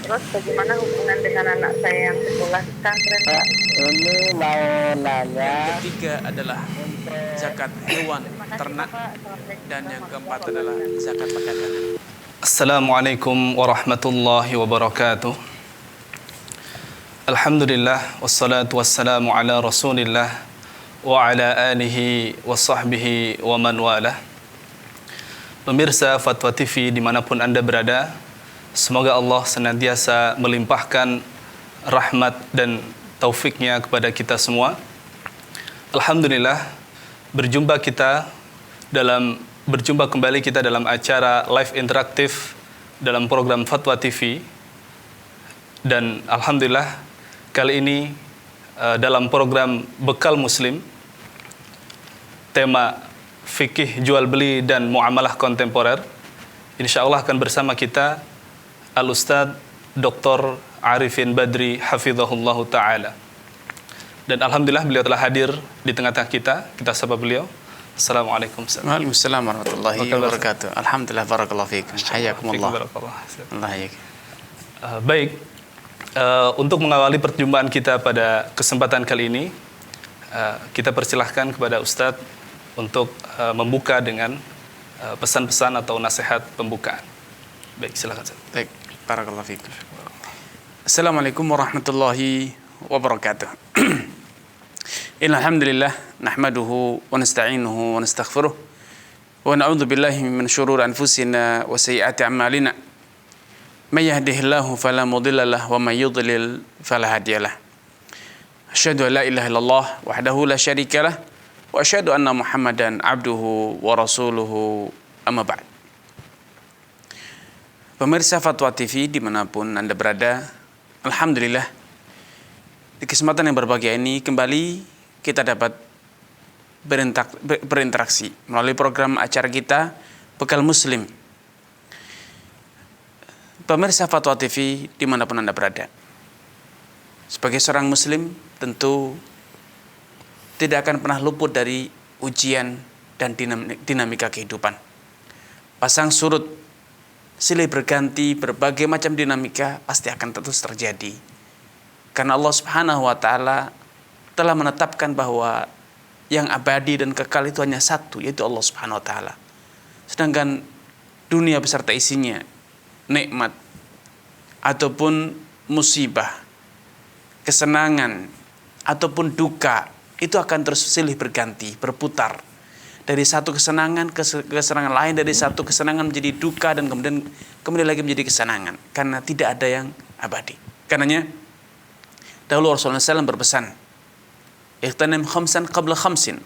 Terus bagaimana hubungan dengan anak saya yang sekolah di pesantren, Pak? Ini mau nanya. Yang ketiga adalah zakat hewan Terima kasih, ternak, Bapak. Assalamualaikum dan yang keempat warahmatullahi adalah wabarakatuh. zakat pedagang. Assalamualaikum warahmatullahi wabarakatuh. Alhamdulillah wassalatu wassalamu ala Rasulillah wa ala alihi wa sahbihi wa man walah. Pemirsa Fatwa TV dimanapun Anda berada, semoga Allah senantiasa melimpahkan rahmat dan taufiknya kepada kita semua. Alhamdulillah, berjumpa kembali kita dalam acara live interaktif dalam program Fatwa TV. Dan alhamdulillah kali ini dalam program Bekal Muslim, tema fikih jual beli dan muamalah kontemporer, insya Allah akan bersama kita Al-Ustadz Dr. Arifin Badri Hafizahullah Ta'ala. Dan alhamdulillah beliau telah hadir di tengah-tengah kita. Kita sapa beliau. Assalamualaikum. Waalaikumsalam warahmatullahi wabarakatuh. Alhamdulillah, barakallahu fiikum. Hayakumullah. Allah yahyak. Baik, untuk mengawali perjumpaan kita pada kesempatan kali ini, kita persilahkan kepada Ustadz untuk membuka dengan pesan-pesan atau nasihat pembukaan. Baik, silakan. Baik, barakallahu fiikum. Assalamualaikum warahmatullahi wabarakatuh. Innal hamdalillah nahmaduhu wa nasta'inuhu wa nastaghfiruh wa na'udzu billahi min shururi anfusina wa sayyiati a'malina. May yahdihillahu fala mudilla lahu wa may yudlil fala hadiya lahu. Asyhadu an la ilaha illallah wahdahu la syarika lah wa asyhadu anna Muhammadan abduhu wa rasuluhu, amma ba'd. Pemirsa Fatwa TV dimanapun Anda berada, alhamdulillah di kesempatan yang berbahagia ini kembali kita dapat berinteraksi melalui program acara kita Bekal Muslim. Pemirsa Fatwa TV dimanapun Anda berada, sebagai seorang muslim tentu tidak akan pernah luput dari ujian dan dinamika kehidupan. Pasang surut, silih berganti, berbagai macam dinamika pasti akan terus terjadi. Karena Allah Subhanahu wa Ta'ala telah menetapkan bahwa yang abadi dan kekal itu hanya satu, yaitu Allah Subhanahu wa Ta'ala. Sedangkan dunia beserta isinya, nikmat ataupun musibah, kesenangan ataupun duka, itu akan terus silih berganti, berputar dari satu kesenangan ke kesenangan lain, dari satu kesenangan menjadi duka, dan kemudian lagi menjadi kesenangan, karena tidak ada yang abadi. Karenanya dahulu Rasulullah SAW berpesan, ightanim khamsan qabla khamsin,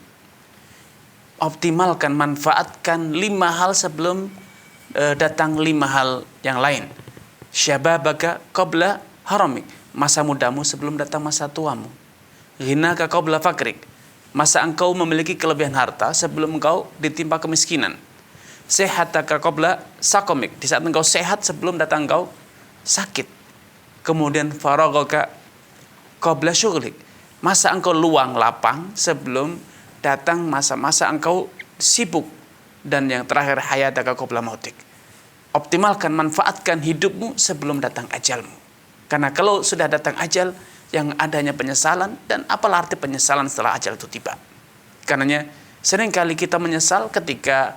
optimalkan, manfaatkan 5 hal sebelum datang 5 hal yang lain. Syababaka qabla haramik, masa mudamu sebelum datang masa tuamu. Ghinaka qabla fakrik, masa engkau memiliki kelebihan harta sebelum engkau ditimpa kemiskinan. Sehataka qabla sakomik, di saat engkau sehat sebelum datang engkau sakit. Kemudian faragaka qabla syughlik, masa engkau luang lapang sebelum datang masa-masa engkau sibuk. Dan yang terakhir, hayataka qabla mautik, optimalkan, manfaatkan hidupmu sebelum datang ajalmu. Karena kalau sudah datang ajal, yang adanya penyesalan, dan apalah arti penyesalan setelah ajal itu tiba. Karenanya seringkali kita menyesal ketika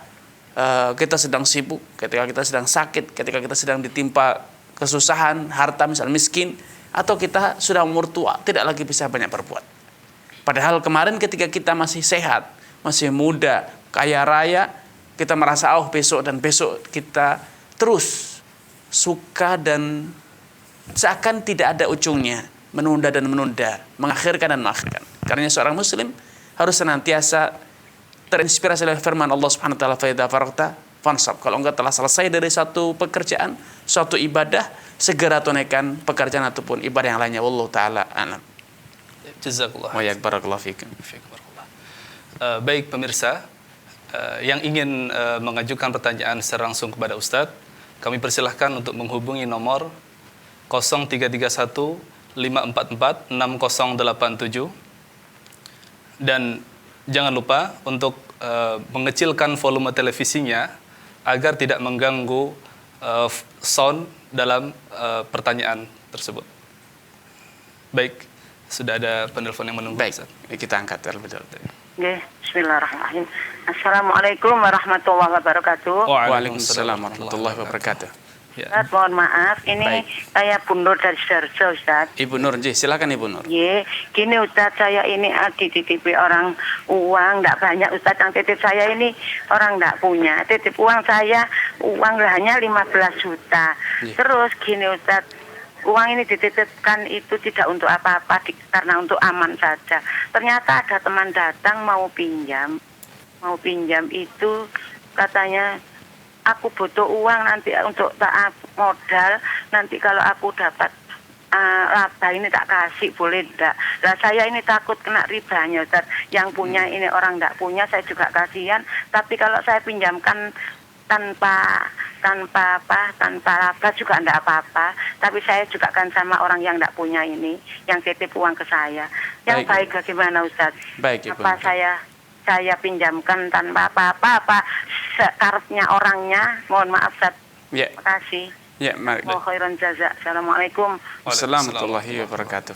kita sedang sibuk, ketika kita sedang sakit, ketika kita sedang ditimpa kesusahan, harta misalnya miskin, atau kita sudah umur tua, tidak lagi bisa banyak berbuat. Padahal kemarin ketika kita masih sehat, masih muda, kaya raya, kita merasa besok dan besok, kita terus suka dan seakan tidak ada ujungnya, menunda dan menunda, mengakhirkan dan mengakhirkan. Karena seorang muslim harus senantiasa terinspirasi oleh firman Allah Subhanahu wa taala, fa idza faragta fansab. Kalau engkau telah selesai dari satu pekerjaan, suatu ibadah, segera tunaikan pekerjaan ataupun ibadah yang lainnya. Wallahu taala a'lam. Jazakallah. Wa yak barakallahu fikum. Baik pemirsa, yang ingin mengajukan pertanyaan secara langsung kepada Ustadz, kami persilahkan untuk menghubungi nomor 0331 544 6087. Dan jangan lupa untuk mengecilkan volume televisinya agar tidak mengganggu sound dalam pertanyaan tersebut. Baik, sudah ada penelpon yang menunggu. Baik, Ustaz. kita angkat terlebih dahulu. Nggih, bismillahirrahmanirrahim. Assalamualaikum warahmatullahi wabarakatuh. Waalaikumsalam warahmatullahi wabarakatuh. Ya. Ustaz, mohon maaf, ini Baik. saya Bu Nur dari Sidoarjo, Ustaz. Ibu Nur, silakan Ibu Nur. Ye, gini Ustaz, saya ini dititipi orang uang, enggak banyak Ustaz, yang titip saya ini orang enggak punya. Titip uang saya, uang hanya 15 juta. Ye. Terus gini Ustaz, uang ini dititipkan itu tidak untuk apa-apa, karena untuk aman saja. Ternyata ada teman datang mau pinjam itu katanya, aku butuh uang nanti untuk tak modal, nanti kalau aku dapat laba ini tak kasih, boleh enggak? Lah saya ini takut kena ribanya Ustaz. Yang punya ini orang enggak punya, saya juga kasihan. Tapi kalau saya pinjamkan tanpa laba juga enggak apa-apa. Tapi saya juga kan sama orang yang enggak punya ini, yang titip uang ke saya. Yang baik bagaimana Ustaz? Baik, Ibu. Apa saya pinjamkan tanpa apa-apa sekarepnya orangnya? Mohon maaf Ustaz. Ya. Terima kasih. Ya, mari. Oh, khairan jaza. Assalamualaikum. Wassalamualaikum warahmatullahi wabarakatuh.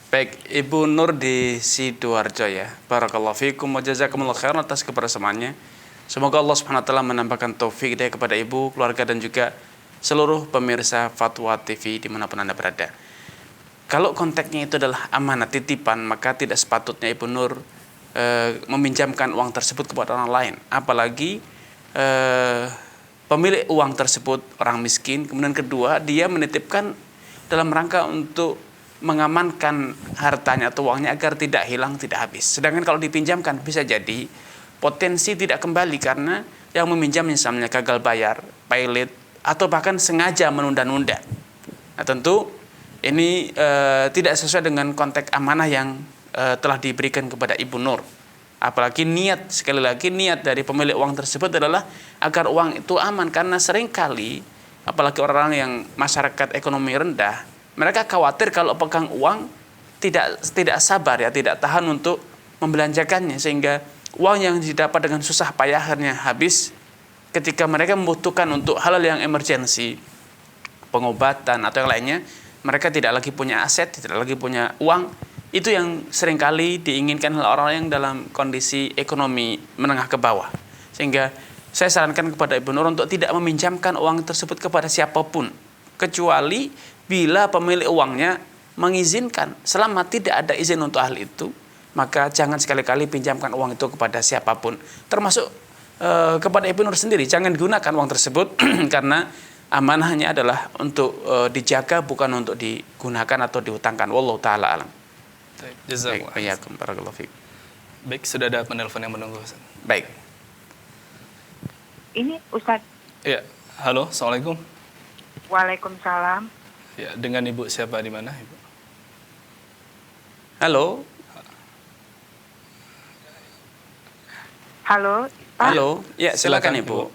Baik, Ibu Nur di Sidoarjo ya. Barakallahu fikum wa jazakumullah khairan atas kebersamaannya. Semoga Allah Subhanahu wa taala menambahkan taufik hidayah kepada Ibu, keluarga dan juga seluruh pemirsa Fatwa TV dimanapun Anda berada. Kalau konteksnya itu adalah amanah titipan, maka tidak sepatutnya Ibu Nur meminjamkan uang tersebut kepada orang lain. Apalagi pemilik uang tersebut orang miskin, kemudian kedua dia menitipkan dalam rangka untuk mengamankan hartanya atau uangnya agar tidak hilang, tidak habis. Sedangkan kalau dipinjamkan bisa jadi potensi tidak kembali karena yang meminjam misalnya gagal bayar, pailit, atau bahkan sengaja menunda-nunda. Nah, tentu ini tidak sesuai dengan konteks amanah yang telah diberikan kepada Ibu Nur. Apalagi niat, sekali lagi niat dari pemilik uang tersebut adalah agar uang itu aman, karena seringkali apalagi orang-orang yang masyarakat ekonomi rendah, mereka khawatir kalau pegang uang tidak sabar ya, tidak tahan untuk membelanjakannya, sehingga uang yang didapat dengan susah payah akhirnya habis ketika mereka membutuhkan untuk hal-hal yang emergensi, pengobatan atau yang lainnya. Mereka tidak lagi punya aset, tidak lagi punya uang. Itu yang seringkali diinginkan oleh orang yang dalam kondisi ekonomi menengah ke bawah. Sehingga saya sarankan kepada Ibu Nur untuk tidak meminjamkan uang tersebut kepada siapapun, kecuali bila pemilik uangnya mengizinkan. Selama tidak ada izin untuk hal itu, maka jangan sekali-kali pinjamkan uang itu kepada siapapun, termasuk kepada Ibu Nur sendiri. Jangan gunakan uang tersebut karena amanahnya adalah untuk dijaga, bukan untuk digunakan atau dihutangkan. Wallahu taala alam. Jazakumullah. Barakallahu fiik. Baik, sudah ada penelpon yang menunggu. Ustaz. Baik. Ini Ustaz. Ya, halo, assalamualaikum. Waalaikumsalam. Ya, dengan Ibu siapa di mana, Ibu? Halo. Halo, Pak. Halo. Ya, silakan Ibu.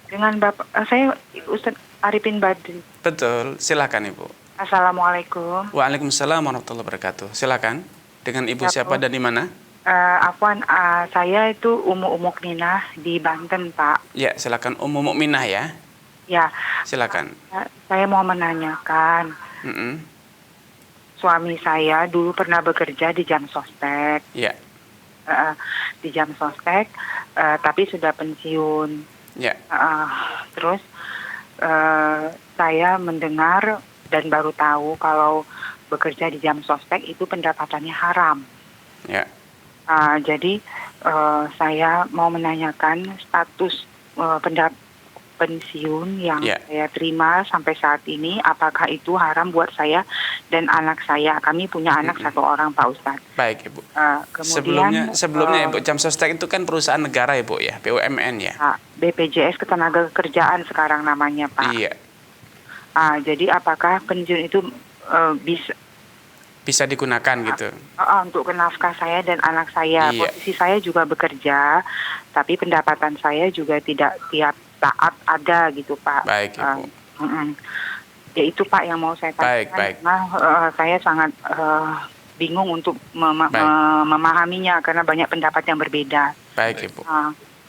Dengan Bapak, saya Ustaz Arifin Badri. Betul, silakan Ibu. Assalamualaikum. Waalaikumsalam warahmatullahi wabarakatuh. Silakan. Dengan Ibu siapa dan di mana? Afwan, saya itu Umu Mukminah di Banten, Pak. Ya, silakan Ummu Mukminah ya. Ya. Silakan. Saya mau menanyakan. Suami saya dulu pernah bekerja di Jam Sostek. Ya. Di Jam Sostek, tapi sudah pensiun. Ya. Terus saya mendengar dan baru tahu kalau bekerja di Jam Sostek itu pendapatannya haram. Ya. Jadi saya mau menanyakan status pensiun yang saya terima sampai saat ini, apakah itu haram buat saya dan anak saya? Kami punya anak satu orang, Pak Ustadz. Baik, Ibu. Kemudian sebelumnya Ibu, Jam Sostek itu kan perusahaan negara, Ibu ya, BUMN ya. BPJS Ketenagakerjaan sekarang namanya, Pak. Iya. Jadi apakah pensiun itu bisa digunakan gitu? Untuk nafkah saya dan anak saya. Iya. Posisi saya juga bekerja, tapi pendapatan saya juga tidak tiap saat ada gitu, Pak. Baik, Ibu. Ya itu Pak yang mau saya tanyakan. Baik. Nah, saya sangat bingung untuk memahaminya karena banyak pendapat yang berbeda. Baik, Ibu.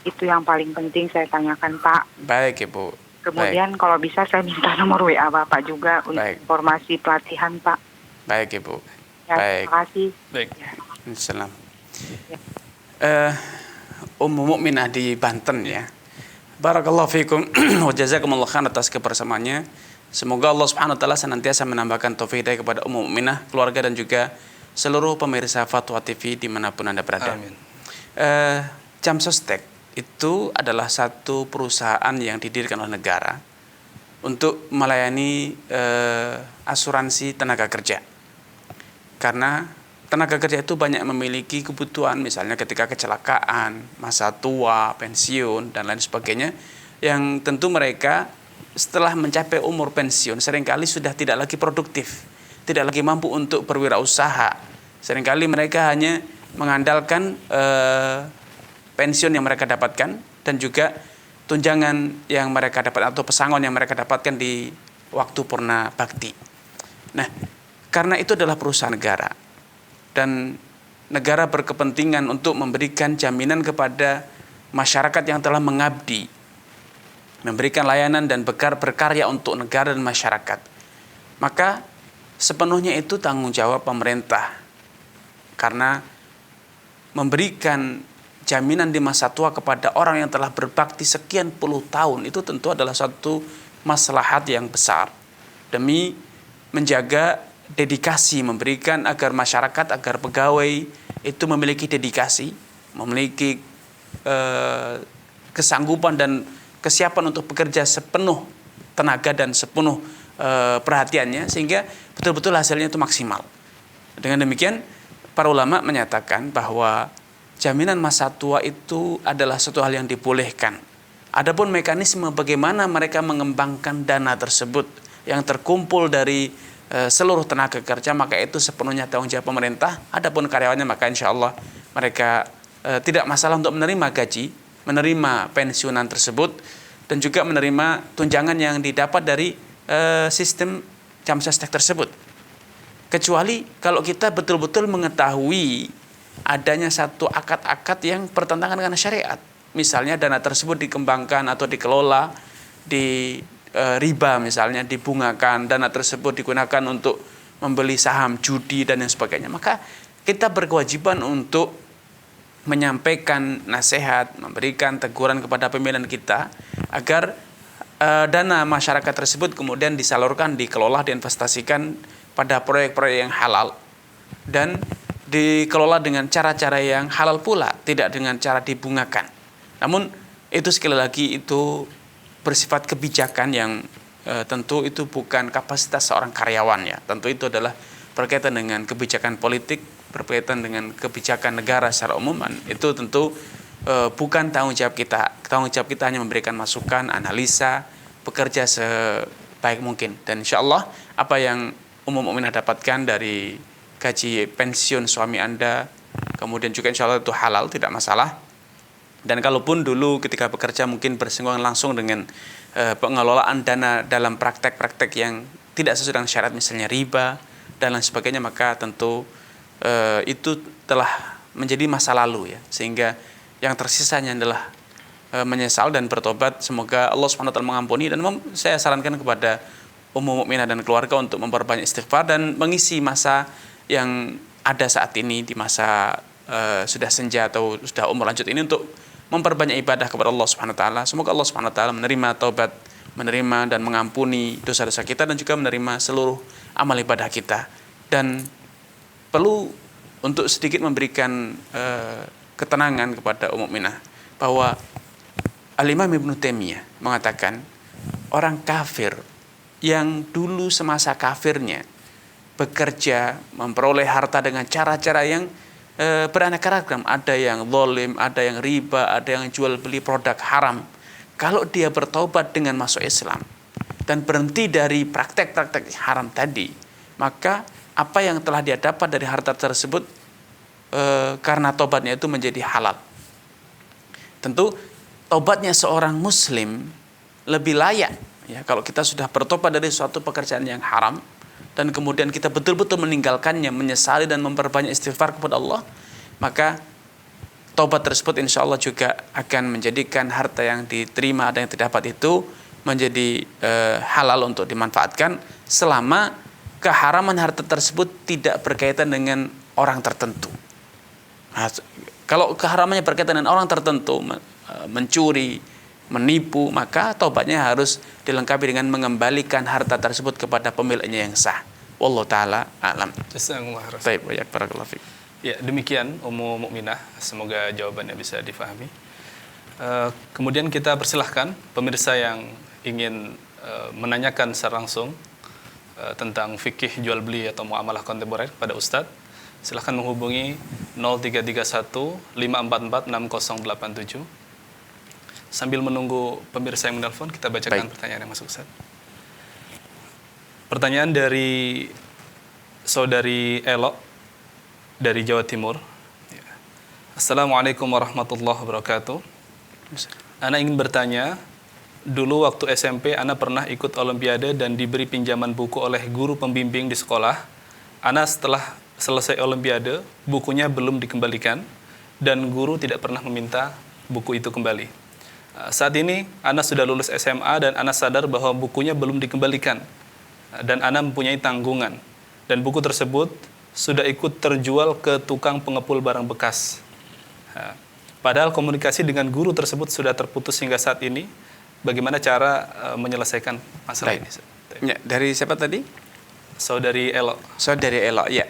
Itu yang paling penting saya tanyakan, Pak. Baik, Ibu. Kemudian kalau bisa saya minta nomor WA Bapak juga untuk Baik. informasi pelatihan Pak. Baik Ibu. Ya, Baik. terima kasih. Baik. Salam. Ummu Mukminah di Banten ya. Barakallahu fikum wa jazakumullah khair atas kebersamaannya. Semoga Allah Subhanahu wa taala senantiasa menambahkan taufik hidayah kepada Ummu Mukminah, keluarga dan juga seluruh pemirsa Fatwa TV dimanapun Anda berada. Amin. Jamsostek itu adalah satu perusahaan yang didirikan oleh negara untuk melayani asuransi tenaga kerja. Karena tenaga kerja itu banyak memiliki kebutuhan, misalnya ketika kecelakaan, masa tua, pensiun, dan lain sebagainya, yang tentu mereka setelah mencapai umur pensiun seringkali sudah tidak lagi produktif, tidak lagi mampu untuk berwirausaha. Seringkali mereka hanya mengandalkan pensiun yang mereka dapatkan dan juga tunjangan yang mereka dapat atau pesangon yang mereka dapatkan di waktu purna bakti. Nah, karena itu adalah perusahaan negara dan negara berkepentingan untuk memberikan jaminan kepada masyarakat yang telah mengabdi, memberikan layanan dan berkarya untuk negara dan masyarakat. Maka sepenuhnya itu tanggung jawab pemerintah, karena memberikan jaminan di masa tua kepada orang yang telah berbakti sekian puluh tahun itu tentu adalah satu maslahat yang besar demi menjaga dedikasi, memberikan agar masyarakat, agar pegawai itu memiliki dedikasi, memiliki kesanggupan dan kesiapan untuk bekerja sepenuh tenaga dan sepenuh perhatiannya, sehingga betul-betul hasilnya itu maksimal. Dengan demikian, para ulama menyatakan bahwa jaminan masa tua itu adalah suatu hal yang dibolehkan. Adapun mekanisme bagaimana mereka mengembangkan dana tersebut yang terkumpul dari seluruh tenaga kerja, maka itu sepenuhnya tanggung jawab pemerintah. Adapun karyawannya, maka insya Allah mereka tidak masalah untuk menerima gaji, menerima pensiunan tersebut, dan juga menerima tunjangan yang didapat dari sistem Jamsostek tersebut. Kecuali kalau kita betul-betul mengetahui adanya satu akad-akad yang bertentangan dengan syariat. Misalnya dana tersebut dikembangkan atau dikelola di riba, misalnya dibungakan, dana tersebut digunakan untuk membeli saham, judi dan yang sebagainya, maka kita berkewajiban untuk menyampaikan nasihat, memberikan teguran kepada pimpinan kita agar dana masyarakat tersebut kemudian disalurkan, dikelola, diinvestasikan pada proyek-proyek yang halal dan dikelola dengan cara-cara yang halal pula, tidak dengan cara dibungakan. Namun itu sekali lagi itu bersifat kebijakan yang tentu itu bukan kapasitas seorang karyawan ya. Tentu itu adalah berkaitan dengan kebijakan politik, berkaitan dengan kebijakan negara secara umum. Itu tentu bukan tanggung jawab kita. Tanggung jawab kita hanya memberikan masukan, analisa, bekerja sebaik mungkin. Dan insya Allah apa yang Ummu Mukminah dapatkan dari gaji pensiun suami Anda, kemudian juga insya Allah itu halal, tidak masalah. Dan kalaupun dulu ketika bekerja mungkin bersinggungan langsung dengan pengelolaan dana dalam praktek-praktek yang tidak sesuai dengan syarat, misalnya riba dan lain sebagainya, maka tentu itu telah menjadi masa lalu ya. Sehingga yang tersisanya adalah menyesal dan bertobat. Semoga Allah SWT mengampuni, dan saya sarankan kepada Ummu Mukminah dan keluarga untuk memperbanyak istighfar dan mengisi masa yang ada saat ini di masa sudah senja atau sudah umur lanjut ini untuk memperbanyak ibadah kepada Allah Subhanahu wa taala. Semoga Allah Subhanahu wa taala menerima taubat, menerima dan mengampuni dosa-dosa kita dan juga menerima seluruh amal ibadah kita. Dan perlu untuk sedikit memberikan ketenangan kepada Ummu Mukminah bahwa Al-Imam Ibnu Taimiyah mengatakan orang kafir yang dulu semasa kafirnya bekerja, memperoleh harta dengan cara-cara yang beraneka ragam, ada yang zalim, ada yang riba, ada yang jual beli produk haram. Kalau dia bertobat dengan masuk Islam dan berhenti dari praktek-praktek haram tadi, maka apa yang telah dia dapat dari harta tersebut karena tobatnya itu menjadi halal. Tentu tobatnya seorang muslim lebih layak ya kalau kita sudah bertobat dari suatu pekerjaan yang haram dan kemudian kita betul-betul meninggalkannya, menyesali dan memperbanyak istighfar kepada Allah, maka taubat tersebut insya Allah juga akan menjadikan harta yang diterima dan yang terdapat itu menjadi halal untuk dimanfaatkan selama keharaman harta tersebut tidak berkaitan dengan orang tertentu. Nah, kalau keharamannya berkaitan dengan orang tertentu, mencuri, menipu, maka taubatnya harus dilengkapi dengan mengembalikan harta tersebut kepada pemiliknya yang sah. Wallahu taala alam. Jazakumullah khairan. Baik, barakallahu fiik. Ya, demikian Ummu Mukminah. Semoga jawabannya bisa difahami. Kemudian kita persilahkan pemirsa yang ingin menanyakan secara langsung tentang fikih jual beli atau muamalah kontemporer pada Ustadz. Silahkan menghubungi 0331 544 6087. Sambil menunggu pemirsa yang menelpon, kita bacakan pertanyaan yang masuk, Ustaz. Pertanyaan dari saudari Elo dari Jawa Timur. Assalamualaikum warahmatullahi wabarakatuh. Ana ingin bertanya, dulu waktu SMP Ana pernah ikut olimpiade dan diberi pinjaman buku oleh guru pembimbing di sekolah. Ana setelah selesai olimpiade, bukunya belum dikembalikan dan guru tidak pernah meminta buku itu kembali. Saat ini Ana sudah lulus SMA dan Ana sadar bahwa bukunya belum dikembalikan dan Ana mempunyai tanggungan dan buku tersebut sudah ikut terjual ke tukang pengepul barang bekas. Padahal komunikasi dengan guru tersebut sudah terputus hingga saat ini. Bagaimana cara menyelesaikan masalah ini? Ya, dari siapa tadi? Saudari Elo. Saudari Elo, ya.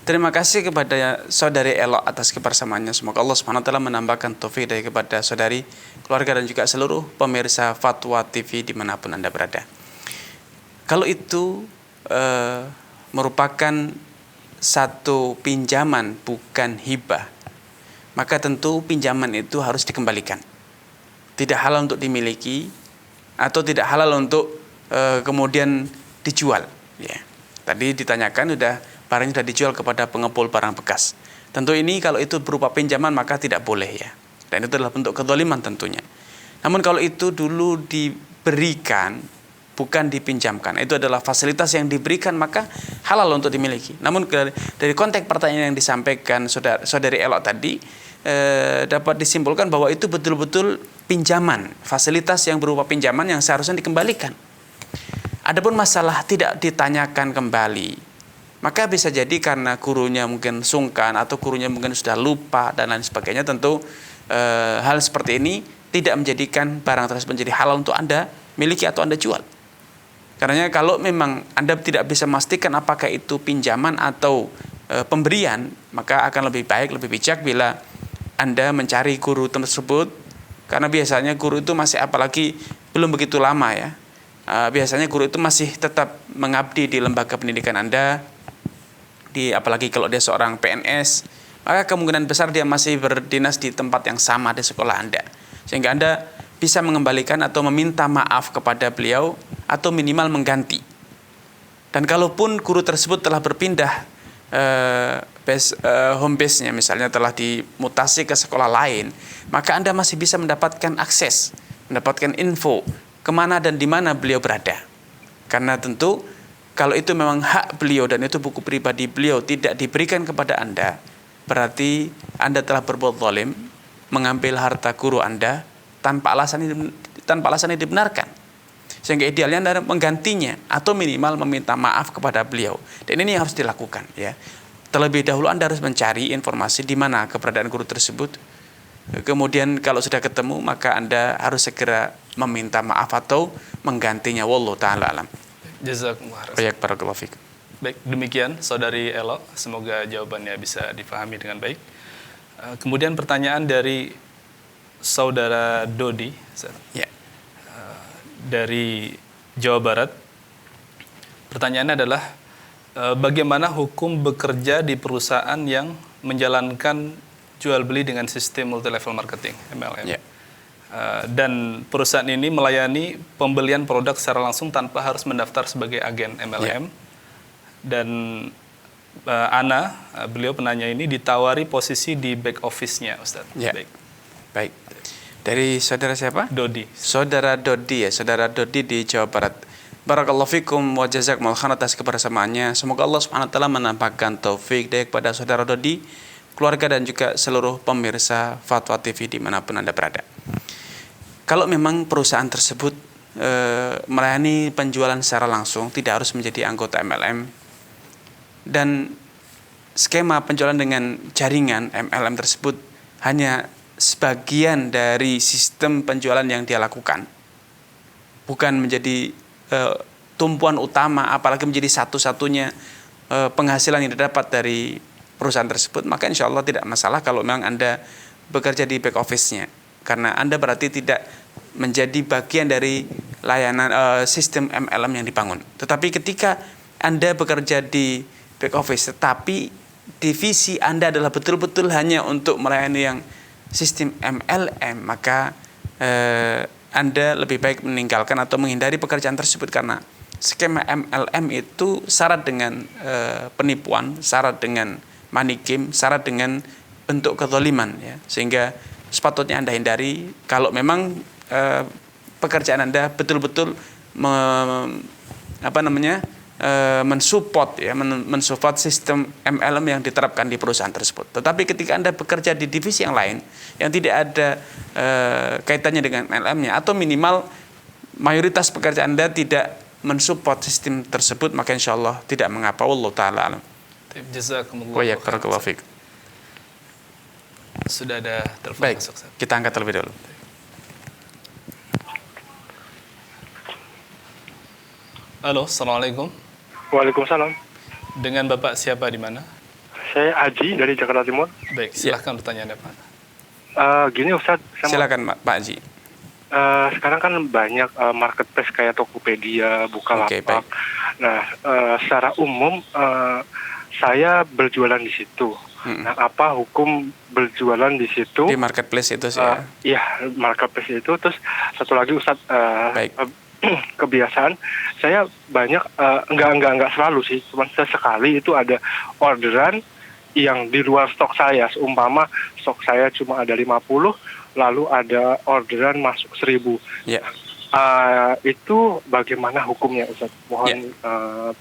Terima kasih kepada saudari Elo atas kebersamaannya. Semoga Allah Subhanahu wa taala menambahkan taufik dari kepada saudari, keluarga dan juga seluruh pemirsa Fatwa TV dimanapun Anda berada. Kalau itu merupakan satu pinjaman bukan hibah, maka tentu pinjaman itu harus dikembalikan. Tidak halal untuk dimiliki atau tidak halal untuk kemudian dijual. Ya. Tadi ditanyakan barangnya sudah dijual kepada pengepul barang bekas. Tentu ini kalau itu berupa pinjaman maka tidak boleh ya. Dan itu adalah bentuk kezaliman tentunya. Namun kalau itu dulu diberikan bukan dipinjamkan, itu adalah fasilitas yang diberikan maka halal untuk dimiliki. Namun dari konteks pertanyaan yang disampaikan saudari Elok tadi dapat disimpulkan bahwa itu betul-betul pinjaman, fasilitas yang berupa pinjaman yang seharusnya dikembalikan. Adapun masalah tidak ditanyakan kembali, maka bisa jadi karena gurunya mungkin sungkan atau gurunya mungkin sudah lupa dan lain sebagainya. Tentu hal seperti ini tidak menjadikan barang tersebut menjadi halal untuk Anda miliki atau Anda jual. Karena kalau memang Anda tidak bisa memastikan apakah itu pinjaman atau pemberian, maka akan lebih baik, lebih bijak bila Anda mencari guru tersebut, karena biasanya guru itu masih, apalagi belum begitu lama ya, biasanya guru itu masih tetap mengabdi di lembaga pendidikan Anda, apalagi kalau dia seorang PNS, maka kemungkinan besar dia masih berdinas di tempat yang sama di sekolah Anda, sehingga Anda bisa mengembalikan atau meminta maaf kepada beliau atau minimal mengganti. Dan kalaupun guru tersebut telah berpindah home base-nya, misalnya telah dimutasi ke sekolah lain, maka Anda masih bisa mendapatkan akses, mendapatkan info kemana dan di mana beliau berada. Karena tentu kalau itu memang hak beliau dan itu buku pribadi beliau tidak diberikan kepada Anda, berarti Anda telah berbuat zalim, mengambil harta guru Anda tanpa alasan yang dibenarkan. Sehingga idealnya Anda menggantinya atau minimal meminta maaf kepada beliau. Dan ini yang harus dilakukan ya. Terlebih dahulu Anda harus mencari informasi di mana keberadaan guru tersebut. Kemudian kalau sudah ketemu maka Anda harus segera meminta maaf atau menggantinya. Wallahu taala alam. Jazakumullah khairan. Baik, barakallahu fiik. Baik, demikian saudari Elo, semoga jawabannya bisa difahami dengan baik. Kemudian pertanyaan dari saudara Dodi Ya. Dari Jawa Barat. Pertanyaannya adalah bagaimana hukum bekerja di perusahaan yang menjalankan jual beli dengan sistem multi level marketing MLM. Ya. Dan perusahaan ini melayani pembelian produk secara langsung tanpa harus mendaftar sebagai agen MLM. Ya. Dan beliau penanya ini ditawari posisi di back office-nya, Ustaz. Ya. Baik. Dari saudara siapa? Dodi. Saudara Dodi ya, saudara Dodi di Jawa Barat. Barakallahu fikum wa jazakumullah khairan atas kebersamaannya. Semoga Allah Subhanahu wa taala menampakkan taufik dari kepada saudara Dodi, keluarga dan juga seluruh pemirsa Fatwa TV dimanapun Anda berada. Kalau memang perusahaan tersebut melayani penjualan secara langsung, tidak harus menjadi anggota MLM. Dan skema penjualan dengan jaringan MLM tersebut hanya sebagian dari sistem penjualan yang dia lakukan, bukan menjadi tumpuan utama, apalagi menjadi satu-satunya penghasilan yang didapat dari perusahaan tersebut. Maka insya Allah tidak masalah kalau memang Anda bekerja di back office-nya, karena Anda berarti tidak menjadi bagian dari layanan sistem MLM yang dibangun. Tetapi ketika Anda bekerja di back office, tetapi divisi Anda adalah betul-betul hanya untuk melayani yang sistem MLM, maka Anda lebih baik meninggalkan atau menghindari pekerjaan tersebut, karena skema MLM itu syarat dengan penipuan, syarat dengan money game, syarat dengan bentuk kezaliman, ya. Sehingga sepatutnya Anda hindari kalau memang pekerjaan Anda betul-betul mensupport, ya, mensupport sistem MLM yang diterapkan di perusahaan tersebut. Tetapi ketika Anda bekerja di divisi yang lain yang tidak ada kaitannya dengan MLM-nya, atau minimal mayoritas pekerjaan Anda tidak mensupport sistem tersebut, maka insya Allah tidak mengapa. Wallahu ta'ala alam. Jazakumullah. Wa barakallahu fiik. Sudah ada telepon Baik, masuk, Ustaz. kita angkat terlebih dahulu. Halo, assalamualaikum. Waalaikumsalam. Dengan Bapak siapa di mana? Saya Aji dari Jakarta Timur. Baik, silahkan pertanyaannya Pak. Gini Ustaz, Silakan Pak Haji. sekarang kan banyak marketplace kayak Tokopedia, Bukalapak. Oke, baik. Nah, secara umum saya berjualan di situ. Nah, apa hukum berjualan di situ? Di marketplace itu sih, ya. Iya, marketplace itu. Terus satu lagi Ustaz, Baik. kebiasaan saya banyak enggak selalu sih, cuma sesekali itu ada orderan yang di luar stok saya. Seumpama stok saya cuma ada 50, lalu ada orderan masuk 1000. Ya. Itu bagaimana hukumnya Ustaz? Mohon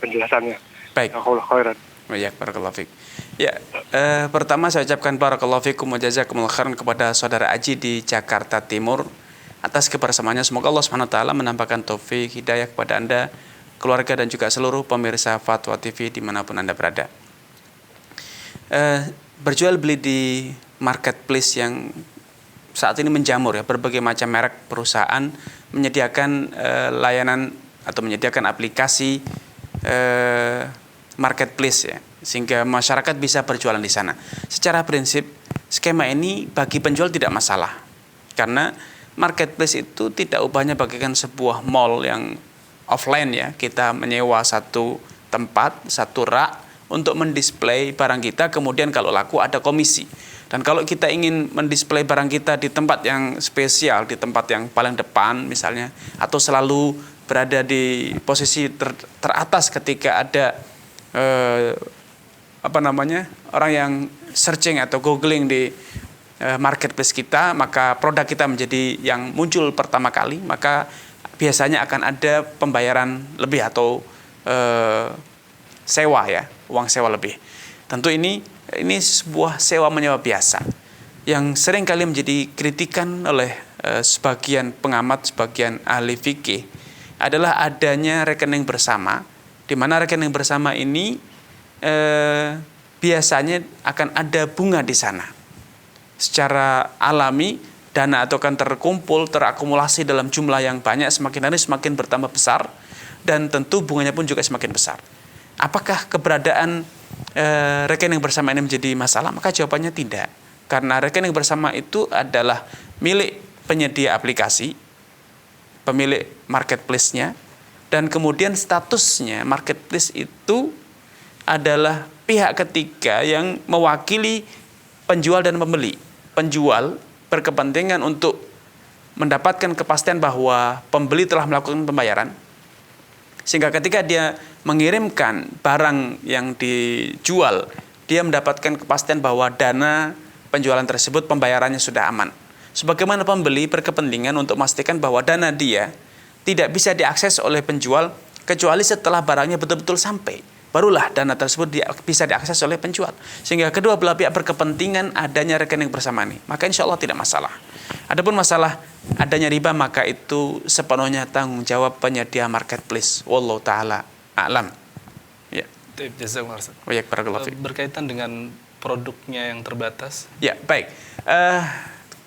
penjelasannya. Baik. Khairan. Ya, barakallahu fiik. Ya, pertama saya ucapkan barakallahu fiikum wa jazakumullahu khairan kepada saudara Aji di Jakarta Timur atas kebersamaannya. Semoga Allah Subhanahu wa taala menampakkan taufik hidayah kepada Anda, keluarga, dan juga seluruh pemirsa Fatwa TV dimanapun Anda berada. Berjual beli di marketplace yang saat ini menjamur, ya, berbagai macam merek perusahaan menyediakan layanan atau menyediakan aplikasi marketplace, ya, sehingga masyarakat bisa berjualan di sana. Secara prinsip skema ini bagi penjual tidak masalah, karena marketplace itu tidak ubahnya bagaikan sebuah mall yang offline, ya. Kita menyewa satu tempat, satu rak untuk mendisplay barang kita, kemudian kalau laku ada komisi. Dan kalau kita ingin mendisplay barang kita di tempat yang spesial, di tempat yang paling depan misalnya, atau selalu berada di posisi teratas ketika ada orang yang searching atau googling di marketplace kita, maka produk kita menjadi yang muncul pertama kali, maka biasanya akan ada pembayaran lebih atau sewa, ya, uang sewa lebih. Tentu ini sebuah sewa menyewa biasa yang sering kali menjadi kritikan oleh sebagian pengamat, sebagian ahli fikih, adalah adanya rekening bersama, di mana rekening bersama ini biasanya akan ada bunga di sana. Secara alami dana itu akan terkumpul, terakumulasi dalam jumlah yang banyak, semakin hari semakin bertambah besar, dan tentu bunganya pun juga semakin besar. Apakah keberadaan rekening bersama ini menjadi masalah? Maka jawabannya tidak, karena rekening bersama itu adalah milik penyedia aplikasi, pemilik marketplace-nya, dan kemudian statusnya marketplace itu adalah pihak ketiga yang mewakili penjual dan pembeli. Penjual berkepentingan untuk mendapatkan kepastian bahwa pembeli telah melakukan pembayaran, sehingga ketika dia mengirimkan barang yang dijual, dia mendapatkan kepastian bahwa dana penjualan tersebut pembayarannya sudah aman. Sebagaimana pembeli berkepentingan untuk memastikan bahwa dana dia tidak bisa diakses oleh penjual kecuali setelah barangnya betul-betul sampai. barulah dana tersebut bisa diakses oleh penjual. Sehingga kedua belah pihak berkepentingan adanya rekening bersama ini, maka insya Allah tidak masalah. Adapun masalah adanya riba, maka itu sepenuhnya tanggung jawab penyedia marketplace. Wallahu ta'ala a'lam. Ya. Jazakumullah. Barakallahu fiik. Berkaitan dengan produknya yang terbatas. Ya, baik.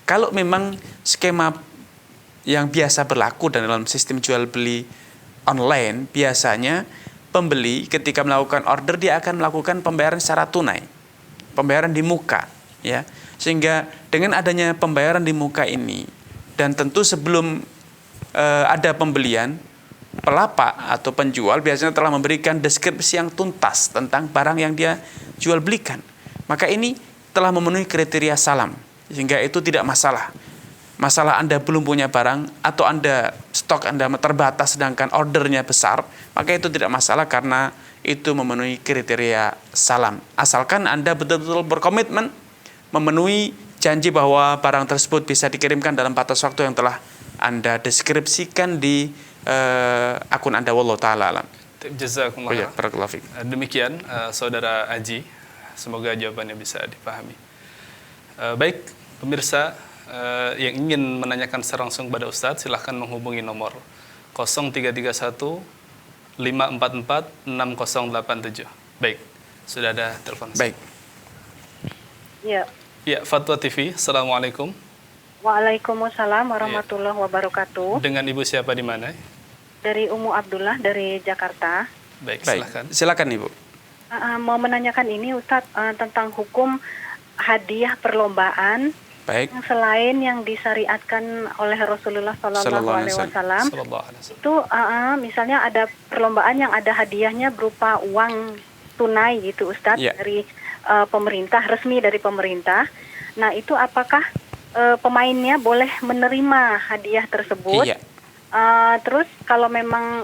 Kalau memang skema yang biasa berlaku dalam sistem jual beli online, biasanya pembeli ketika melakukan order dia akan melakukan pembayaran secara tunai, pembayaran di muka, ya. Sehingga dengan adanya pembayaran di muka ini, dan tentu sebelum ada pembelian, pelapak atau penjual biasanya telah memberikan deskripsi yang tuntas tentang barang yang dia jual belikan. Maka ini telah memenuhi kriteria salam, sehingga itu tidak masalah. Masalah Anda belum punya barang atau stok Anda terbatas sedangkan ordernya besar, maka itu tidak masalah karena itu memenuhi kriteria salam. Asalkan Anda betul-betul berkomitmen memenuhi janji bahwa barang tersebut bisa dikirimkan dalam batas waktu yang telah Anda deskripsikan di akun Anda. Wallahu ta'ala alam. Jazakumullah. Barakallahu fiik. Demikian Saudara Aji, semoga jawabannya bisa dipahami. Baik, pemirsa yang ingin menanyakan secara langsung kepada Ustadz, silahkan menghubungi nomor 0331 544 6087. Baik, sudah ada telepon. Baik. Ya. Ya, Fatwa TV. Assalamualaikum. Waalaikumsalam warahmatullahi wabarakatuh. Dengan Ibu siapa di mana? Dari Ummu Abdullah dari Jakarta. Baik, Baik. silahkan. Silakan Ibu. Mau menanyakan ini Ustadz tentang hukum hadiah perlombaan. Baik. Selain yang disyariatkan oleh Rasulullah Sallallahu Alaihi Wasallam, itu misalnya ada perlombaan yang ada hadiahnya berupa uang tunai gitu Ustadz, dari pemerintah, resmi dari pemerintah. Nah itu apakah pemainnya boleh menerima hadiah tersebut? Iya. Terus kalau memang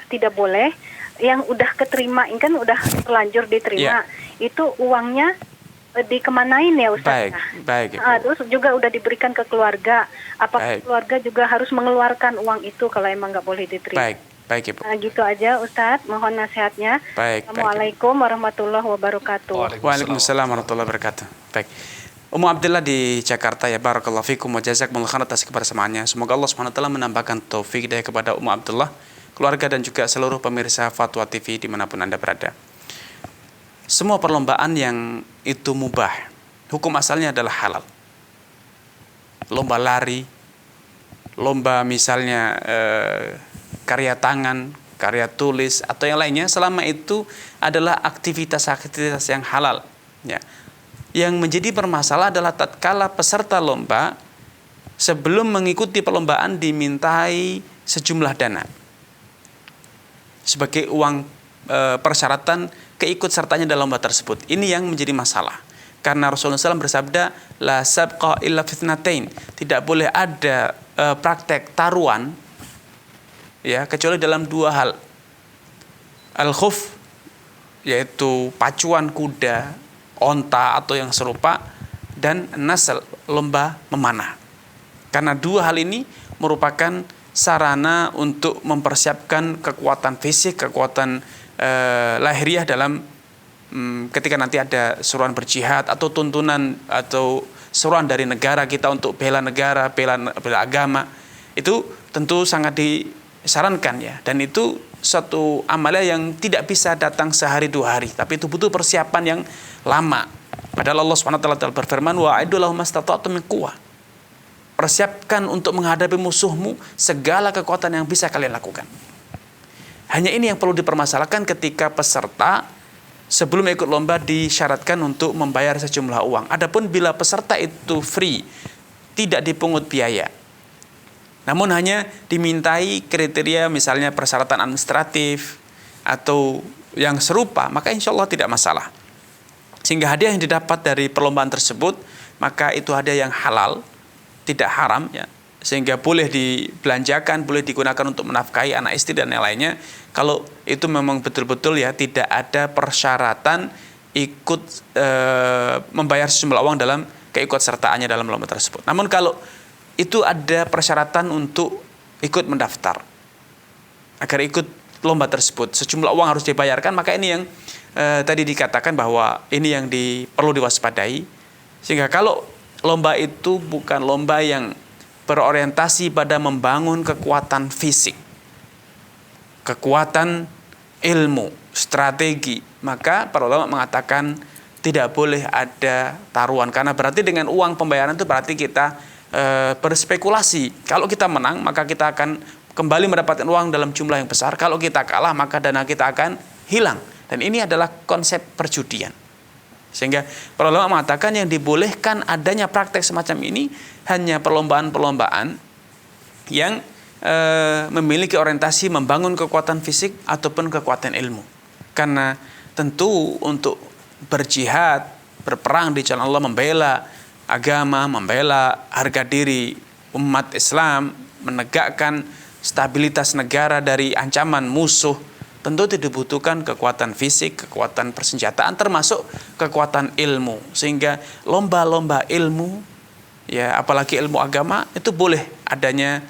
tidak boleh, yang udah keterima, ini kan udah terlanjur diterima, itu uangnya dikemanain ya Ustaz? Baik. Terus juga udah diberikan ke keluarga. Apakah keluarga juga harus mengeluarkan uang itu kalau emang nggak boleh diterima? Baik Ibu. Gitu aja Ustaz, mohon nasihatnya. Assalamualaikum warahmatullahi wabarakatuh. Waalaikumsalam warahmatullahi wabarakatuh. Baik. Ummu Abdullah di Jakarta, ya barakallahu fikum wa jazakumullah khairan atas kebersamaannya. Semoga Allah Subhanahu wa taala menambahkan taufik hidayah kepada Ummu Abdullah, keluarga dan juga seluruh pemirsa Fatwa TV dimanapun Anda berada. Semua perlombaan yang itu mubah, hukum asalnya adalah halal. Lomba lari, lomba misalnya karya tangan, karya tulis atau yang lainnya, selama itu adalah aktivitas-aktivitas yang halal. Ya. Yang menjadi bermasalah adalah tatkala peserta lomba sebelum mengikuti perlombaan dimintai sejumlah dana sebagai uang persyaratan keikut sertanya dalam lomba tersebut. Ini yang menjadi masalah. Karena Rasulullah SAW bersabda, la sabqa illa fitnatain. Tidak boleh ada praktek taruhan, ya, kecuali dalam dua hal. Al-khuf, yaitu pacuan kuda, onta atau yang serupa, dan nasl, lomba memanah. Karena dua hal ini merupakan sarana untuk mempersiapkan kekuatan fisik, kekuatan lahiriah dalam ketika nanti ada seruan berjihad atau tuntunan atau seruan dari negara kita untuk bela negara, bela agama. Itu tentu sangat disarankan ya, dan itu suatu amalia yang tidak bisa datang sehari dua hari, tapi itu butuh persiapan yang lama. Padahal Allah SWT berfirman, wa'iddu lahum mastata'tum min quwwah. Persiapkan untuk menghadapi musuhmu segala kekuatan yang bisa kalian lakukan. Hanya ini yang perlu dipermasalahkan ketika peserta sebelum ikut lomba disyaratkan untuk membayar sejumlah uang. Adapun bila peserta itu free, tidak dipungut biaya, namun hanya dimintai kriteria misalnya persyaratan administratif atau yang serupa, maka insya Allah tidak masalah. Sehingga hadiah yang didapat dari perlombaan tersebut, maka itu hadiah yang halal, tidak haram ya. Sehingga boleh dibelanjakan, boleh digunakan untuk menafkahi anak istri dan yang lainnya. Kalau itu memang betul-betul ya tidak ada persyaratan ikut membayar sejumlah uang dalam keikutsertaannya dalam lomba tersebut. Namun kalau itu ada persyaratan untuk ikut mendaftar, agar ikut lomba tersebut. Sejumlah uang harus dibayarkan, maka ini yang tadi dikatakan bahwa ini yang perlu diwaspadai. Sehingga kalau lomba itu bukan lomba yang berorientasi pada membangun kekuatan fisik, kekuatan ilmu, strategi, maka para ulama mengatakan tidak boleh ada taruhan. Karena berarti dengan uang pembayaran itu berarti kita berspekulasi. Kalau kita menang, maka kita akan kembali mendapatkan uang dalam jumlah yang besar. Kalau kita kalah, maka dana kita akan hilang. Dan ini adalah konsep perjudian. Sehingga para ulama mengatakan yang dibolehkan adanya praktek semacam ini hanya perlombaan-perlombaan yang memiliki orientasi membangun kekuatan fisik ataupun kekuatan ilmu. Karena tentu untuk berjihad, berperang di jalan Allah, membela agama, membela harga diri umat Islam, menegakkan stabilitas negara dari ancaman musuh, tentu dibutuhkan kekuatan fisik, kekuatan persenjataan, termasuk kekuatan ilmu. Sehingga lomba-lomba ilmu, ya apalagi ilmu agama, itu boleh adanya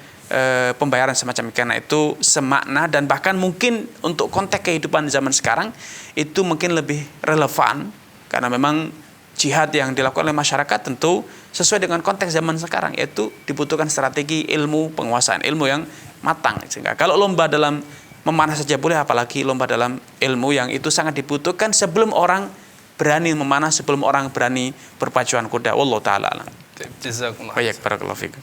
pembayaran semacam ini. Karena itu semakna dan bahkan mungkin untuk konteks kehidupan zaman sekarang itu mungkin lebih relevan, karena memang jihad yang dilakukan oleh masyarakat tentu sesuai dengan konteks zaman sekarang, yaitu dibutuhkan strategi ilmu, penguasaan ilmu yang matang. Sehingga kalau lomba dalam memanah saja boleh, apalagi lomba dalam ilmu yang itu sangat dibutuhkan sebelum orang berani memanah, sebelum orang berani berpacuan kuda. Wallahu taala alam. Jazakumullah. Baik, barakallahu fikum.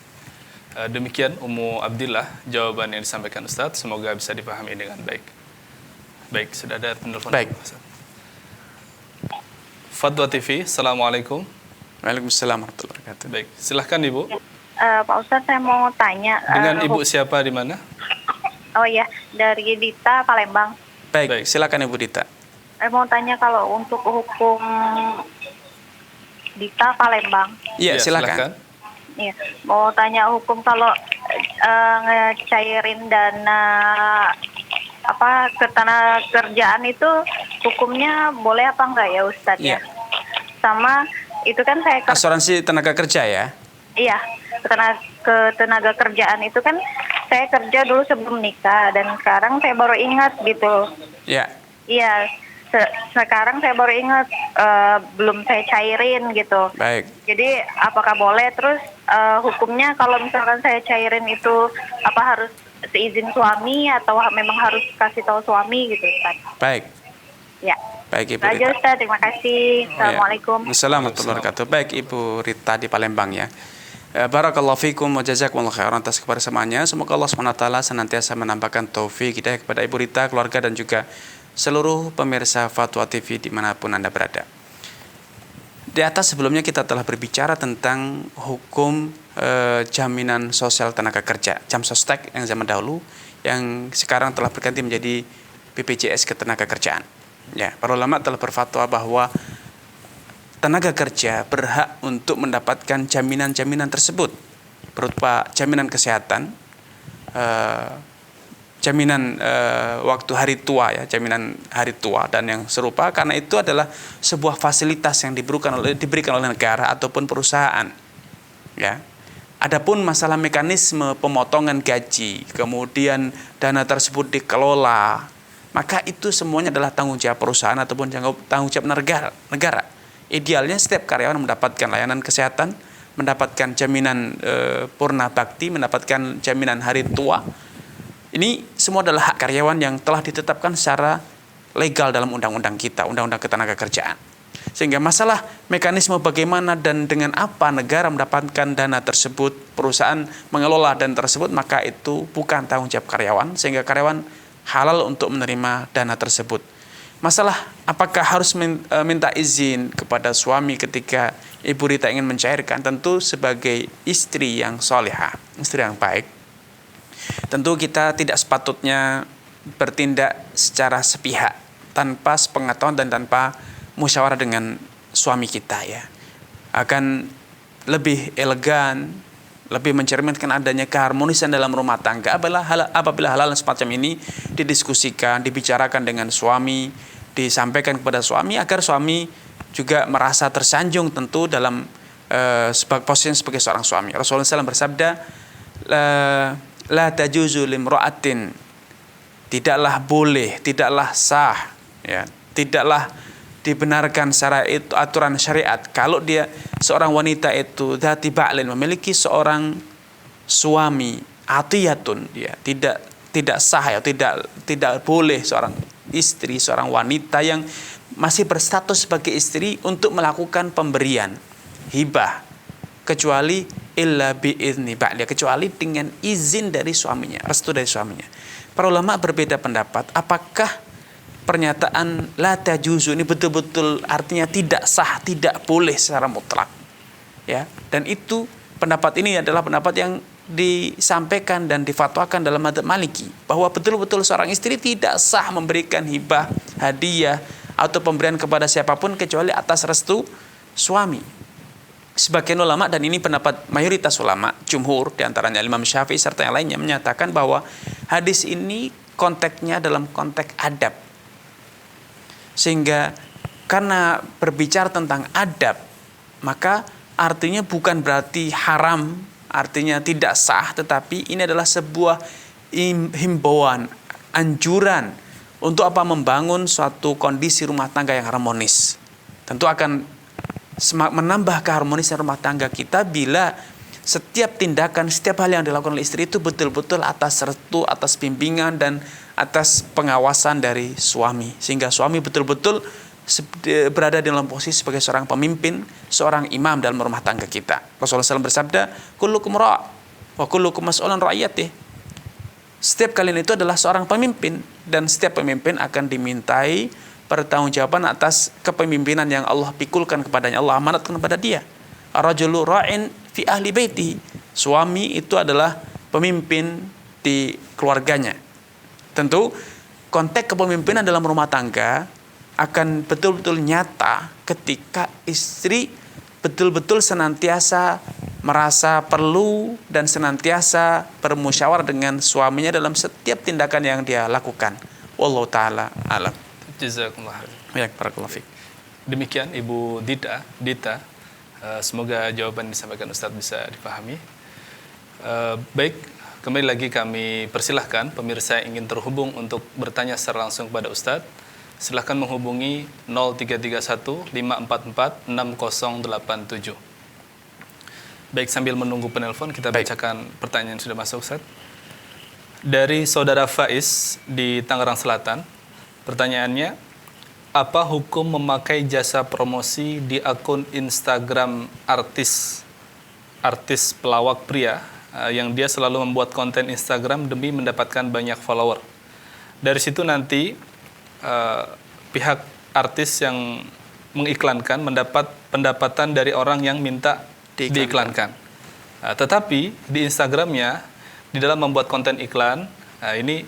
Demikian Ummu Abdillah jawaban yang disampaikan Ustaz, semoga bisa dipahami dengan baik. Baik, sudah ada penelpon. Baik. Fatwa TV, Assalamualaikum. Waalaikumsalam warahmatullahi wabarakatuh. Baik, silahkan Ibu. Pak Ustadz, saya mau tanya. Dengan Ibu siapa di mana? Oh ya, dari Dita Palembang. Baik, silakan Ibu Dita. Saya mau tanya kalau untuk hukum Dita Palembang. Iya, silakan. Iya, mau tanya hukum kalau ngecairin dana ketenaga kerjaan itu hukumnya boleh apa enggak ya Ustadz? Iya. Sama itu kan saya Asuransi tenaga kerja ya? Iya, ketenaga kerjaan itu kan saya kerja dulu sebelum nikah dan sekarang saya baru ingat gitu. Iya. Iya, sekarang saya baru ingat belum saya cairin gitu. Baik. Jadi apakah boleh, terus hukumnya kalau misalkan saya cairin itu apa harus seizin suami atau memang harus kasih tahu suami gitu Ustaz? Baik. Ya. Baik Ibu Aja Rita. Ustaz, terima kasih. Assalamualaikum. Assalamualaikum warahmatullahi wabarakatuh. Baik Ibu Rita di Palembang ya. Barakallahu fikum wa jazakumullahu khairan atas kebersamaannya. Semoga Allah SWT senantiasa menambahkan taufik hidayah kepada Ibu Rita, keluarga dan juga seluruh pemirsa Fatwa TV dimanapun Anda berada. Di atas sebelumnya kita telah berbicara tentang hukum jaminan sosial tenaga kerja, Jamsostek yang zaman dahulu, yang sekarang telah berganti menjadi BPJS Ketenagakerjaan. Ya, para ulama telah berfatwa bahwa tenaga kerja berhak untuk mendapatkan jaminan-jaminan tersebut berupa jaminan kesehatan, jaminan waktu hari tua ya, jaminan hari tua dan yang serupa, karena itu adalah sebuah fasilitas yang diberikan oleh negara ataupun perusahaan. Ya. Adapun masalah mekanisme pemotongan gaji, kemudian dana tersebut dikelola, maka itu semuanya adalah tanggung jawab perusahaan ataupun tanggung jawab negara. Idealnya setiap karyawan mendapatkan layanan kesehatan, mendapatkan jaminan purna bakti, mendapatkan jaminan hari tua. Ini semua adalah hak karyawan yang telah ditetapkan secara legal dalam undang-undang kita, undang-undang ketenagakerjaan. Sehingga masalah mekanisme bagaimana dan dengan apa negara mendapatkan dana tersebut, perusahaan mengelola dana tersebut, maka itu bukan tanggung jawab karyawan, sehingga karyawan halal untuk menerima dana tersebut. Masalah apakah harus minta izin kepada suami ketika Ibu Rita ingin mencairkan, tentu sebagai istri yang solehah, istri yang baik, tentu kita tidak sepatutnya bertindak secara sepihak, tanpa sepengetahuan dan tanpa musyawarah dengan suami kita ya. Akan lebih elegan, lebih mencerminkan adanya keharmonisan dalam rumah tangga apabila hal-hal semacam ini didiskusikan, dibicarakan dengan suami, disampaikan kepada suami agar suami juga merasa tersanjung tentu dalam posisi sebagai seorang suami. Rasulullah SAW bersabda, la tajuzu limra'atin tidaklah boleh, tidaklah sah, ya, tidaklah dibenarkan secara itu aturan syariat kalau dia seorang wanita itu dzati ba'lin, memiliki seorang suami, atiyatun, dia tidak sah, ya, tidak boleh seorang istri, seorang wanita yang masih berstatus sebagai istri untuk melakukan pemberian hibah, kecuali illa bi'izni ba'li, kecuali dengan izin dari suaminya, restu dari suaminya. Para ulama berbeda pendapat apakah pernyataan la tajuzu ini betul-betul artinya tidak sah, tidak boleh secara mutlak, ya. Dan itu pendapat ini adalah pendapat yang disampaikan dan difatwakan dalam madzhab Maliki, bahwa betul-betul seorang istri tidak sah memberikan hibah, hadiah atau pemberian kepada siapapun kecuali atas restu suami. Sebagian ulama, dan ini pendapat mayoritas ulama, jumhur diantaranya Imam Syafi'i serta yang lainnya, menyatakan bahwa hadis ini konteksnya dalam konteks adab. Sehingga karena berbicara tentang adab, maka artinya bukan berarti haram, artinya tidak sah, tetapi ini adalah sebuah himbauan, anjuran untuk apa? Membangun suatu kondisi rumah tangga yang harmonis. Tentu akan menambah keharmonisan rumah tangga kita bila setiap tindakan, setiap hal yang dilakukan oleh istri itu betul-betul atas restu, atas bimbingan dan atas pengawasan dari suami, sehingga suami betul-betul berada dalam posisi sebagai seorang pemimpin, seorang imam dalam rumah tangga kita. Rasulullah SAW bersabda, kullukum ra' wa kullukum mas'ulun ra'iyatih. Setiap kalian itu adalah seorang pemimpin, dan setiap pemimpin akan dimintai pertanggungjawaban atas kepemimpinan yang Allah pikulkan kepadanya, Allah amanatkan kepada dia. Ar-rajulu ra'in fi ahli baiti. Suami itu adalah pemimpin di keluarganya. Tentu konteks kepemimpinan dalam rumah tangga akan betul-betul nyata ketika istri betul-betul senantiasa merasa perlu dan senantiasa bermusyawarah dengan suaminya dalam setiap tindakan yang dia lakukan. Wallahu taala alam. Jazakumullah. Ya, barakallahu fiik. Demikian Ibu Dita. Semoga jawaban yang disampaikan Ustadz bisa dipahami. Baik, kembali lagi kami persilahkan pemirsa yang ingin terhubung untuk bertanya secara langsung kepada Ustadz. Silahkan menghubungi 0331 544 6087. Baik, sambil menunggu penelpon kita bacakan pertanyaan yang sudah masuk, Ustadz. Dari saudara Faiz di Tangerang Selatan, pertanyaannya, apa hukum memakai jasa promosi di akun Instagram artis pelawak pria yang dia selalu membuat konten Instagram demi mendapatkan banyak follower. Dari situ nanti pihak artis yang mengiklankan mendapat pendapatan dari orang yang minta diiklankan. Tetapi di Instagramnya, di dalam membuat konten iklan, ini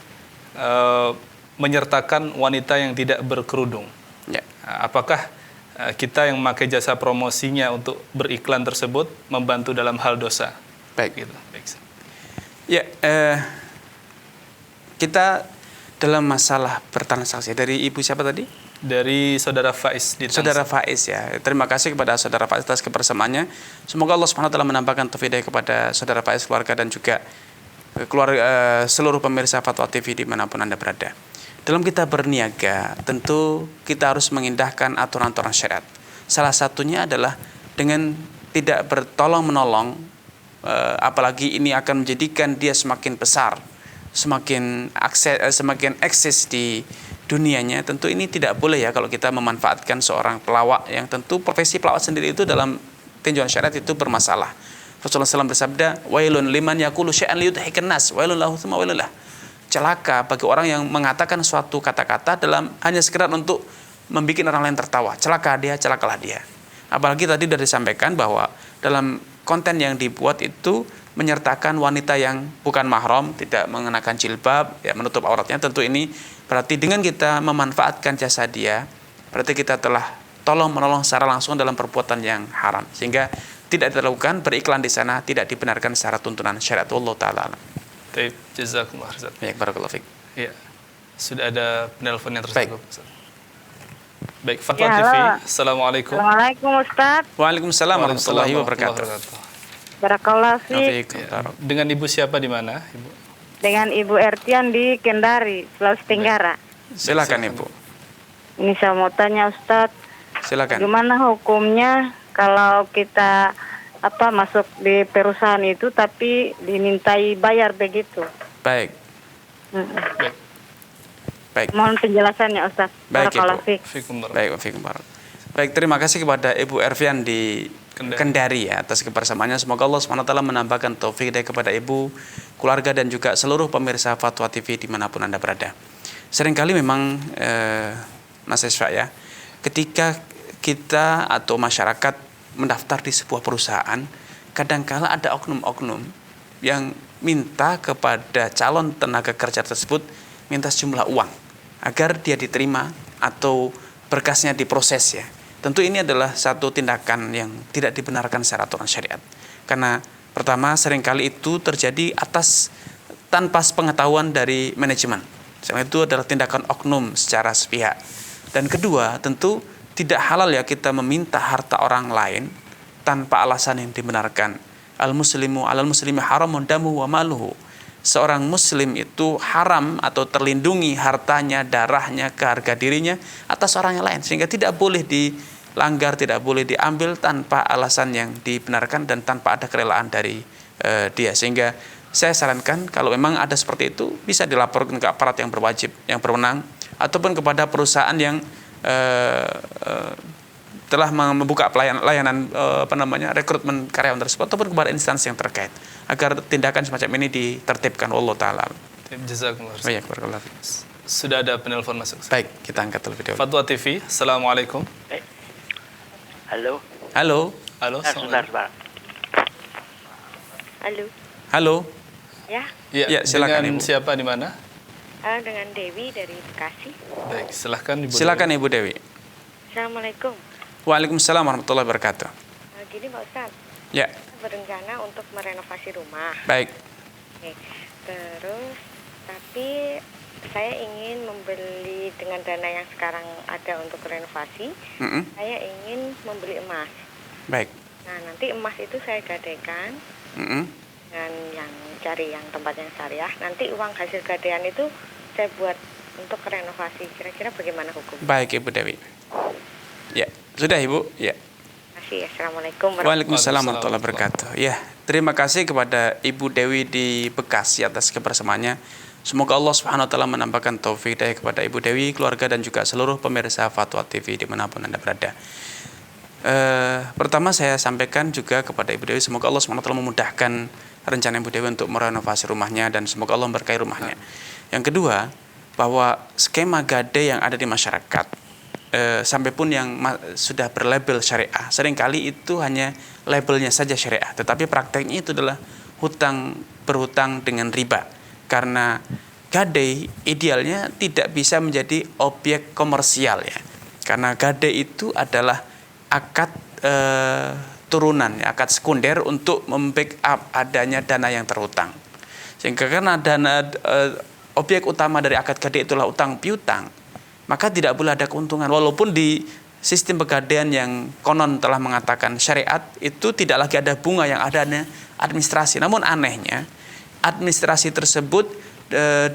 menyertakan wanita yang tidak berkerudung. Ya. Apakah kita yang memakai jasa promosinya untuk beriklan tersebut membantu dalam hal dosa? Baik. Gitu. Baik. Ya, kita dalam masalah bertransaksi, dari ibu siapa tadi? Dari saudara Faiz. Saudara Faiz, ya. Terima kasih kepada saudara Faiz atas kebersamaannya. Semoga Allah SWT menambahkan taufik kepada saudara Faiz, keluarga, dan juga seluruh pemirsa Fatwa TV dimanapun Anda berada. Dalam kita berniaga, tentu kita harus mengindahkan aturan-aturan syariat. Salah satunya adalah dengan tidak bertolong-menolong, apalagi ini akan menjadikan dia semakin besar, semakin eksis di dunianya. Tentu ini tidak boleh, ya, kalau kita memanfaatkan seorang pelawak, yang tentu profesi pelawak sendiri itu dalam tinjauan syariat itu bermasalah. Rasulullah SAW bersabda, wailun liman yaqulu syai'an liyudhikan nas, wailun lahu tsumma wailun lah. Celaka bagi orang yang mengatakan suatu kata-kata dalam hanya sekedar untuk membuat orang lain tertawa. Celaka dia, celakalah dia. Apalagi tadi sudah disampaikan bahwa dalam konten yang dibuat itu menyertakan wanita yang bukan mahram, tidak mengenakan jilbab, ya, menutup auratnya. Tentu ini berarti dengan kita memanfaatkan jasa dia, berarti kita telah tolong-menolong secara langsung dalam perbuatan yang haram. Sehingga tidak dilakukan beriklan di sana, tidak dibenarkan secara tuntunan syariat. Allah Ta'ala. Baik, jazakumullah khairan. Baik, barakallahu fiik. Ya. Sudah ada penelpon yang tersambung. Baik, Fatwa Ya, TV. halo. Assalamualaikum. Assalamualaikum Ustaz. Waalaikumsalam warahmatullahi wabarakatuh. Barakallahu fiik. Taufik. Ya. Dengan Ibu siapa di mana, Ibu? dengan Ibu Ertian di Kendari, Sulawesi Tenggara. Silakan Ibu. Ini saya mau tanya Ustadz, Silakan. gimana hukumnya kalau kita masuk di perusahaan itu tapi dimintai bayar begitu? Baik. Baik. Mohon penjelasannya Ustaz. Baik Ibu. Fikum. Baik, terima kasih kepada Ibu Ervian di Kendari ya atas kebersamaannya. Semoga Allah SWT menambahkan taufik kepada Ibu, keluarga dan juga seluruh pemirsa Fatwa TV dimanapun Anda berada. Seringkali memang Mas Isra ya, ketika kita atau masyarakat mendaftar di sebuah perusahaan, kadangkala ada oknum-oknum yang minta kepada calon tenaga kerja tersebut minta sejumlah uang agar dia diterima atau berkasnya diproses ya. Tentu ini adalah satu tindakan yang tidak dibenarkan secara aturan syariat. Karena pertama seringkali itu terjadi tanpa pengetahuan dari manajemen. Selain itu adalah tindakan oknum secara sepihak. Dan kedua, tentu tidak halal ya kita meminta harta orang lain tanpa alasan yang dibenarkan. Al-muslimu alal muslimi haramun damu wa maluhu. Seorang muslim itu haram atau terlindungi hartanya, darahnya, harga dirinya atas orang yang lain. Sehingga tidak boleh dilanggar, tidak boleh diambil tanpa alasan yang dibenarkan dan tanpa ada kerelaan dari dia. Sehingga saya sarankan kalau memang ada seperti itu bisa dilaporkan ke aparat yang berwajib, yang berwenang, ataupun kepada perusahaan yang telah membuka layanan rekrutmen karyawan tersebut, ataupun kepada instansi yang terkait agar tindakan semacam ini ditertibkan. Wallahu taala. Jazakumullah. Sudah ada penelpon masuk. Baik, kita angkat terlebih dahulu. Fatwa TV. Assalamualaikum. Halo. Sebentar, Pak. Halo. Ya, silakan dengan Ibu. siapa di mana? Dengan Dewi dari Bekasi. Baik, silakan Ibu Dewi. Assalamualaikum. Waalaikumsalam warahmatullahi wabarakatuh. Gini Pak Ustaz. Ya. Berencana untuk merenovasi rumah. Baik. Oke. Terus tapi saya ingin membeli dengan dana yang sekarang ada untuk renovasi. Saya ingin membeli emas. Baik. Nah, nanti emas itu saya gadaikan. Dan yang cari yang tempat yang syariah. Nanti uang hasil gadaian itu saya buat untuk renovasi. Kira-kira bagaimana hukum? Baik Ibu Dewi. Ya, sudah Ibu. Ya. Assalamualaikum Waalaikumsalam warahmatullahi wabarakatuh. Ya, terima kasih kepada Ibu Dewi di Bekasi atas kebersamaannya. Semoga Allah Subhanahu wa taala menambahkan taufik hidayah kepada Ibu Dewi, keluarga dan juga seluruh pemirsa Fatwa TV dimanapun Anda berada. Pertama saya sampaikan juga kepada Ibu Dewi, semoga Allah Subhanahu wa taala memudahkan rencana Ibu Dewi untuk merenovasi rumahnya dan semoga Allah memberkahi rumahnya. Yang kedua, bahwa skema gade yang ada di masyarakat sampai pun yang sudah berlabel syariah, seringkali itu hanya labelnya saja syariah, tetapi prakteknya itu adalah berhutang dengan riba. Karena gade idealnya tidak bisa menjadi objek komersial ya. Karena gade itu adalah akad turunan, ya, akad sekunder untuk membackup adanya dana yang terhutang. Sehingga karena objek utama dari akad gade itulah utang piutang, maka tidak boleh ada keuntungan. Walaupun di sistem pegadaian yang konon telah mengatakan syariat, itu tidak lagi ada bunga, yang adanya administrasi. Namun anehnya, administrasi tersebut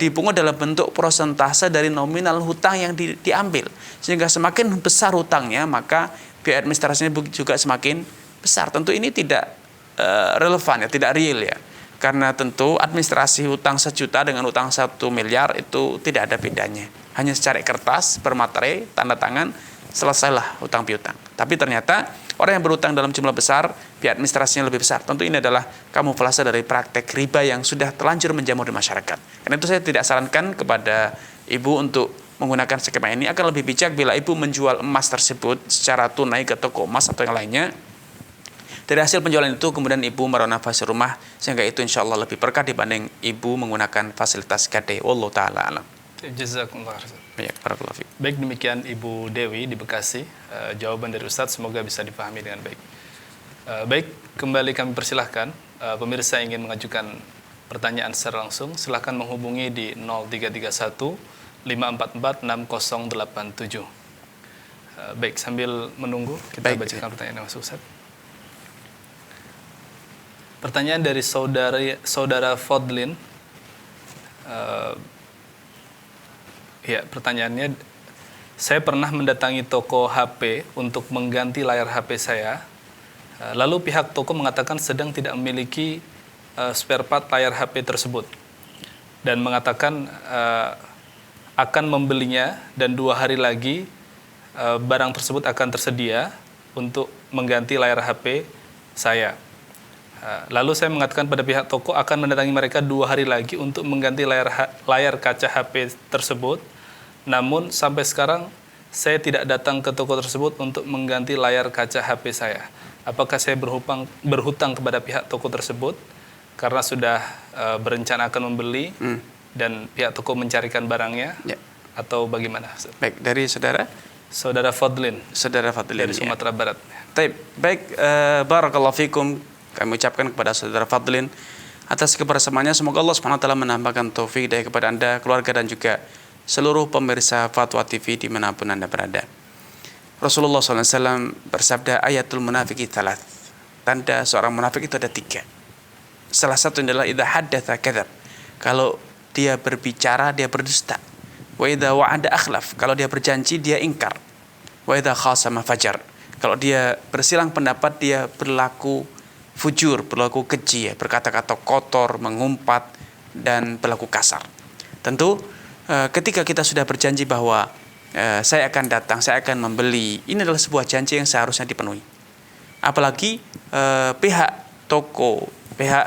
dipungut dalam bentuk prosentase dari nominal hutang yang diambil. Sehingga semakin besar hutangnya, maka biaya administrasinya juga semakin besar. Tentu ini tidak relevan ya, tidak real ya. Karena tentu administrasi hutang 1 juta dengan hutang 1 miliar itu tidak ada bedanya. Hanya secara kertas, bermaterai, tanda tangan, selesailah hutang piutang. Tapi ternyata orang yang berhutang dalam jumlah besar, biaya administrasinya lebih besar. Tentu ini adalah kamuflase dari praktek riba yang sudah terlanjur menjamur di masyarakat. Karena itu saya tidak sarankan kepada Ibu untuk menggunakan skema ini. Akan lebih bijak bila Ibu menjual emas tersebut secara tunai ke toko emas atau yang lainnya. Dari hasil penjualan itu kemudian Ibu merenovasi rumah, sehingga itu insya Allah lebih berkah dibanding Ibu menggunakan fasilitas gade. Wallahu ta'ala alam. Jazakumullah. Baik, demikian Ibu Dewi di Bekasi. Jawaban dari Ustadz semoga bisa dipahami dengan baik. Baik, kembali kami persilahkan pemirsa ingin mengajukan pertanyaan secara langsung, silahkan menghubungi di 0331 544 6087. Baik, sambil menunggu kita bacakan pertanyaan yang masuk, Ustadz. Pertanyaan dari saudara Fodlin. Ya, pertanyaannya, saya pernah mendatangi toko HP untuk mengganti layar HP saya. Lalu pihak toko mengatakan sedang tidak memiliki spare part layar HP tersebut dan mengatakan akan membelinya dan 2 hari lagi barang tersebut akan tersedia untuk mengganti layar HP saya. Lalu saya mengatakan pada pihak toko akan mendatangi mereka 2 hari lagi untuk mengganti layar kaca HP tersebut. Namun sampai sekarang saya tidak datang ke toko tersebut untuk mengganti layar kaca HP saya. Apakah saya berhutang kepada pihak toko tersebut karena sudah berencana akan membeli dan pihak toko mencarikan barangnya, atau bagaimana? Baik, dari Saudara Fadlin. Saudara Fadlin dari Sumatera Barat. Baik, barakallahu fikum. Kami ucapkan kepada Saudara Fadlin atas kebersamaannya. Semoga Allah SWT menambahkan taufik dari kepada Anda, keluarga, dan juga seluruh pemirsa Fatwa TV dimanapun Anda berada. Rasulullah SAW bersabda, ayatul munafiki thalath. Tanda seorang munafik itu ada 3. Salah satu adalah idza haddatsa kadzab. Kalau dia berbicara, dia berdusta. Wa idza wa'ada akhlaf. Kalau dia berjanji, dia ingkar. Wa idza khasama fajar. Kalau dia bersilang pendapat, dia berlaku fujur, berlaku keji, berkata-kata kotor, mengumpat, dan berlaku kasar. Tentu ketika kita sudah berjanji bahwa saya akan datang, saya akan membeli, ini adalah sebuah janji yang seharusnya dipenuhi. Apalagi pihak toko, pihak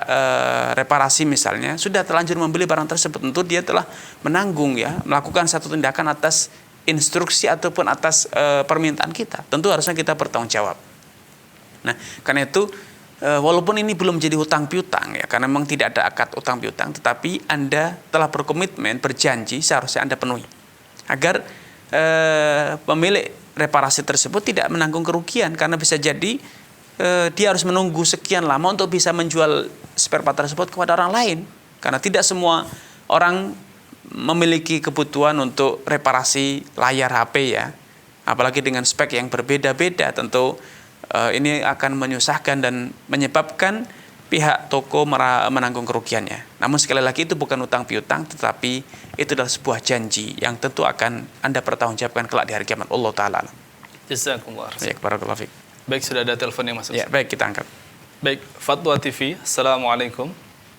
reparasi misalnya sudah terlanjur membeli barang tersebut, tentu dia telah menanggung, ya, melakukan satu tindakan atas instruksi ataupun atas permintaan kita. Tentu harusnya kita bertanggung jawab. Nah, karena itu walaupun ini belum jadi hutang piutang, ya, karena memang tidak ada akad hutang piutang, tetapi Anda telah berkomitmen, berjanji, seharusnya Anda penuhi agar pemilik reparasi tersebut tidak menanggung kerugian, karena bisa jadi dia harus menunggu sekian lama untuk bisa menjual spare part tersebut kepada orang lain, karena tidak semua orang memiliki kebutuhan untuk reparasi layar HP, ya, apalagi dengan spek yang berbeda-beda. Tentu ini akan menyusahkan dan menyebabkan pihak toko menanggung kerugiannya. Namun sekali lagi itu bukan utang piutang, tetapi itu adalah sebuah janji yang tentu akan Anda bertanggungjawabkan kelak di hari kiamat. Allah Ta'ala. Jazakumullah. Ya, barakallahu fiik. Baik, sudah ada telepon yang masuk. Ya, baik, kita angkat. Baik, Fatwa TV. Assalamualaikum.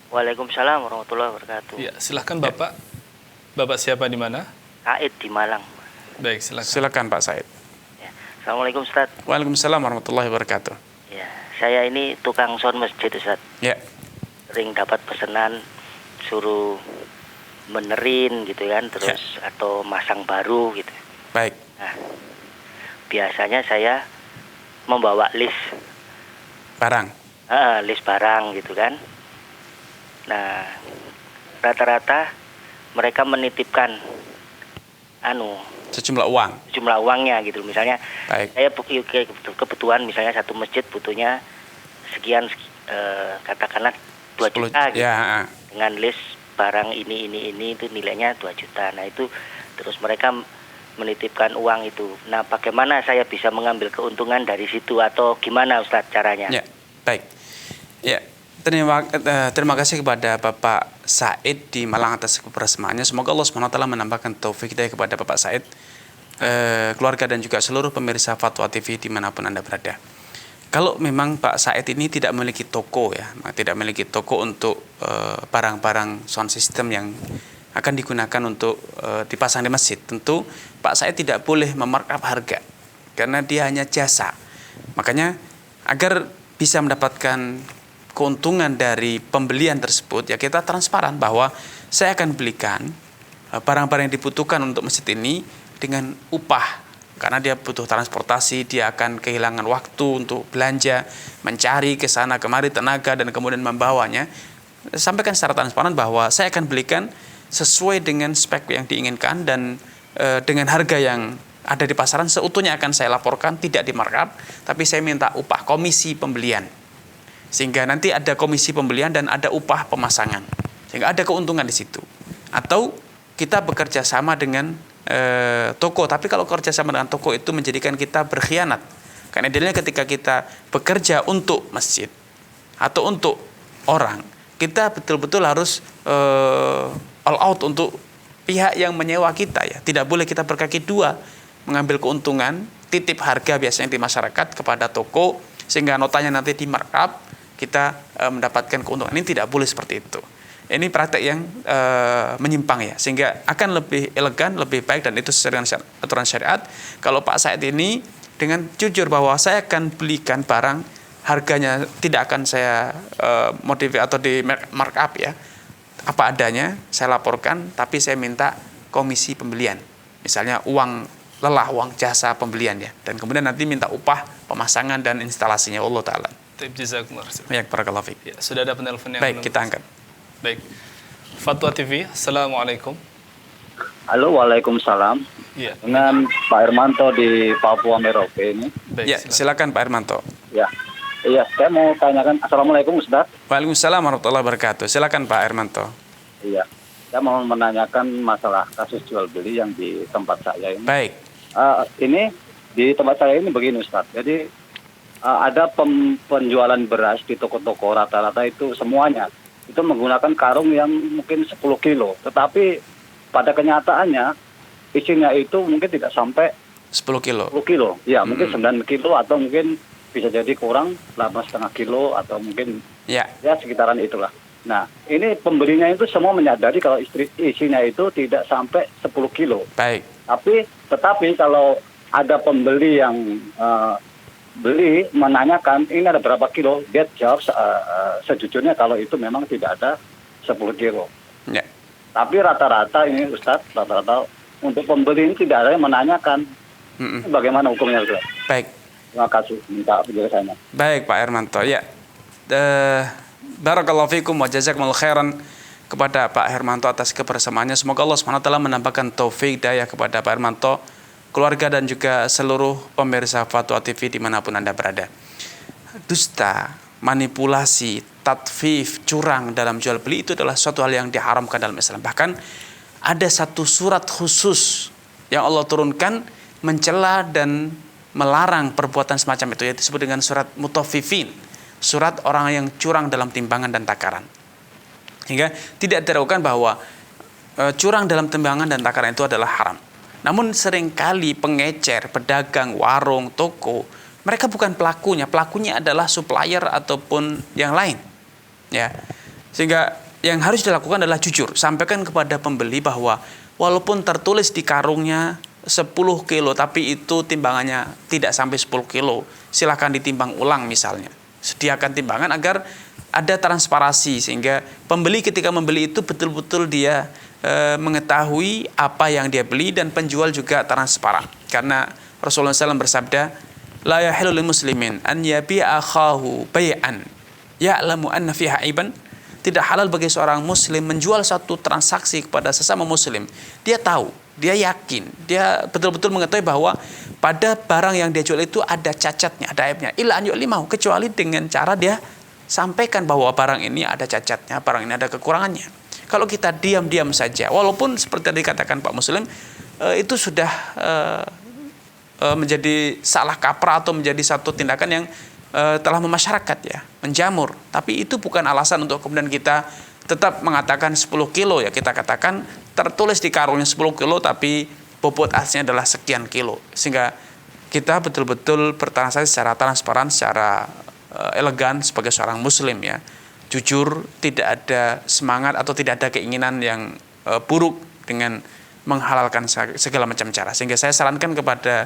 Waalaikumsalam warahmatullahi wabarakatuh. Ya, silahkan Bapak. Bapak siapa, di mana? Said di Malang. Baik, silakan. Silakan Pak Said. Assalamualaikum Ustaz. Waalaikumsalam warahmatullahi wabarakatuh. Ya, saya ini tukang sound masjid Ustaz. Ya. Sering dapat pesanan suruh benerin gitu kan, terus atau masang baru gitu. Baik. Nah, biasanya saya membawa list barang. List barang gitu kan. Nah, rata-rata mereka menitipkan sejumlah uangnya gitu. Misalnya baik, saya kebutuhan misalnya satu masjid butuhnya sekian, katakanlah 2 juta gitu. Ya. Dengan list barang ini itu nilainya 2 juta. Nah, itu terus mereka menitipkan uang itu. Nah, bagaimana saya bisa mengambil keuntungan dari situ, atau gimana Ustadz caranya? Ya, baik. Ya, terima kasih kepada Bapak Said di Malang atas kebersamaannya. Semoga Allah SWT menambahkan taufik hidayah kepada Bapak Said, keluarga, dan juga seluruh pemirsa Fatwa TV dimanapun Anda berada. Kalau memang Pak Said ini tidak memiliki toko, ya, tidak memiliki toko untuk barang-barang sound system yang akan digunakan untuk dipasang di masjid, tentu Pak Said tidak boleh memarkup harga karena dia hanya jasa. Makanya agar bisa mendapatkan keuntungan dari pembelian tersebut, ya, kita transparan bahwa saya akan belikan barang-barang yang dibutuhkan untuk masjid ini dengan upah, karena dia butuh transportasi, dia akan kehilangan waktu untuk belanja, mencari ke sana kemari tenaga, dan kemudian membawanya. Sampaikan secara transparan bahwa saya akan belikan sesuai dengan spek yang diinginkan, dan dengan harga yang ada di pasaran seutuhnya akan saya laporkan, tidak di markup, tapi saya minta upah komisi pembelian, sehingga nanti ada komisi pembelian dan ada upah pemasangan, sehingga ada keuntungan di situ. Atau kita bekerja sama dengan toko, tapi kalau bekerja sama dengan toko itu menjadikan kita berkhianat, karena idealnya ketika kita bekerja untuk masjid atau untuk orang, kita betul-betul harus all out untuk pihak yang menyewa kita ya. Tidak boleh kita berkaki dua mengambil keuntungan, titip harga biasanya di masyarakat kepada toko sehingga notanya nanti di markup, kita mendapatkan keuntungan. Ini tidak boleh seperti itu. Ini praktek yang menyimpang ya, sehingga akan lebih elegan, lebih baik, dan itu sesuai dengan aturan syariat. Kalau Pak Said ini dengan jujur bahwa saya akan belikan barang, harganya tidak akan saya modify atau di markup ya, apa adanya, saya laporkan, tapi saya minta komisi pembelian, misalnya uang lelah, uang jasa pembelian ya, dan kemudian nanti minta upah pemasangan dan instalasinya. Allah Ta'ala. Baik, barakallahu fiik. Ya, sudah ada penelpon yang baik, kita angkat. Baik. Fatwa TV, Assalamualaikum. Halo, waalaikumsalam. Ya. Dengan Pak Hermanto di Papua Merauke ini. Baik, ya, silakan Pak Hermanto. Ya, iya, saya mau tanyakan. Assalamualaikum, Ustaz. Waalaikumsalam warahmatullahi wabarakatuh. Silakan Pak Hermanto. Iya, saya mau menanyakan masalah kasus jual beli yang di tempat saya ini. Baik. Ini di tempat saya ini begini, Ustaz. Jadi ada penjualan beras di toko-toko, rata-rata itu semuanya itu menggunakan karung yang mungkin 10 kilo. Tetapi pada kenyataannya isinya itu mungkin tidak sampai 10 kilo. 10 kilo. Ya, mungkin 9 kilo atau mungkin bisa jadi kurang 8,5 kilo atau mungkin ya sekitaran itulah. Nah, ini pembelinya itu semua menyadari kalau isinya itu tidak sampai 10 kilo. Baik. Tetapi kalau ada pembeli yang beli menanyakan ini ada berapa kilo, dia jawab sejujurnya kalau itu memang tidak ada 10 kilo. Ya. Tapi rata-rata ini Ustadz, rata-rata untuk pembeli ini tidak ada yang menanyakan. Bagaimana hukumnya, Ustadz? Baik. Terima kasih, minta penjelasannya. Baik, Pak Hermanto. Ya. Barakallahu fikum wa jazakumullahu khairan kepada Pak Hermanto atas kebersamaannya. Semoga Allah SWT menambahkan taufik daya kepada Pak Hermanto, keluarga, dan juga seluruh pemirsa Fatwa TV dimanapun Anda berada. Dusta, manipulasi, tatfif, curang dalam jual beli itu adalah suatu hal yang diharamkan dalam Islam. Bahkan ada satu surat khusus yang Allah turunkan mencela dan melarang perbuatan semacam itu, yaitu disebut dengan surat mutaffifin, surat orang yang curang dalam timbangan dan takaran. Hingga tidak diragukan bahwa curang dalam timbangan dan takaran itu adalah haram. Namun seringkali pengecer, pedagang, warung, toko, mereka bukan pelakunya. Pelakunya adalah supplier ataupun yang lain. Ya. Sehingga yang harus dilakukan adalah jujur. Sampaikan kepada pembeli bahwa walaupun tertulis di karungnya 10 kilo, tapi itu timbangannya tidak sampai 10 kilo. Silakan ditimbang ulang misalnya. Sediakan timbangan agar ada transparansi. Sehingga pembeli ketika membeli itu betul-betul dia mengetahui apa yang dia beli, dan penjual juga transparan. Karena Rasulullah SAW bersabda, la yahillu lil muslimin an yabi'a akhahu bai'an ya'lamu anna fiha aiban. Tidak halal bagi seorang muslim menjual satu transaksi kepada sesama muslim. Dia tahu, dia yakin, dia betul-betul mengetahui bahwa pada barang yang dia jual itu ada cacatnya, ada aibnya. Illa an yu'limahu, kecuali dengan cara dia sampaikan bahwa barang ini ada cacatnya, barang ini ada kekurangannya. Kalau kita diam-diam saja, walaupun seperti tadi dikatakan Pak Muslim, itu sudah menjadi salah kaprah atau menjadi satu tindakan yang telah memasyarakat ya, menjamur. Tapi itu bukan alasan untuk kemudian kita tetap mengatakan 10 kilo ya. Kita katakan tertulis di karungnya 10 kilo tapi bobot aslinya adalah sekian kilo. Sehingga kita betul-betul bertransaksi secara transparan, secara elegan sebagai seorang muslim ya. Jujur, tidak ada semangat atau tidak ada keinginan yang buruk dengan menghalalkan segala macam cara. Sehingga saya sarankan kepada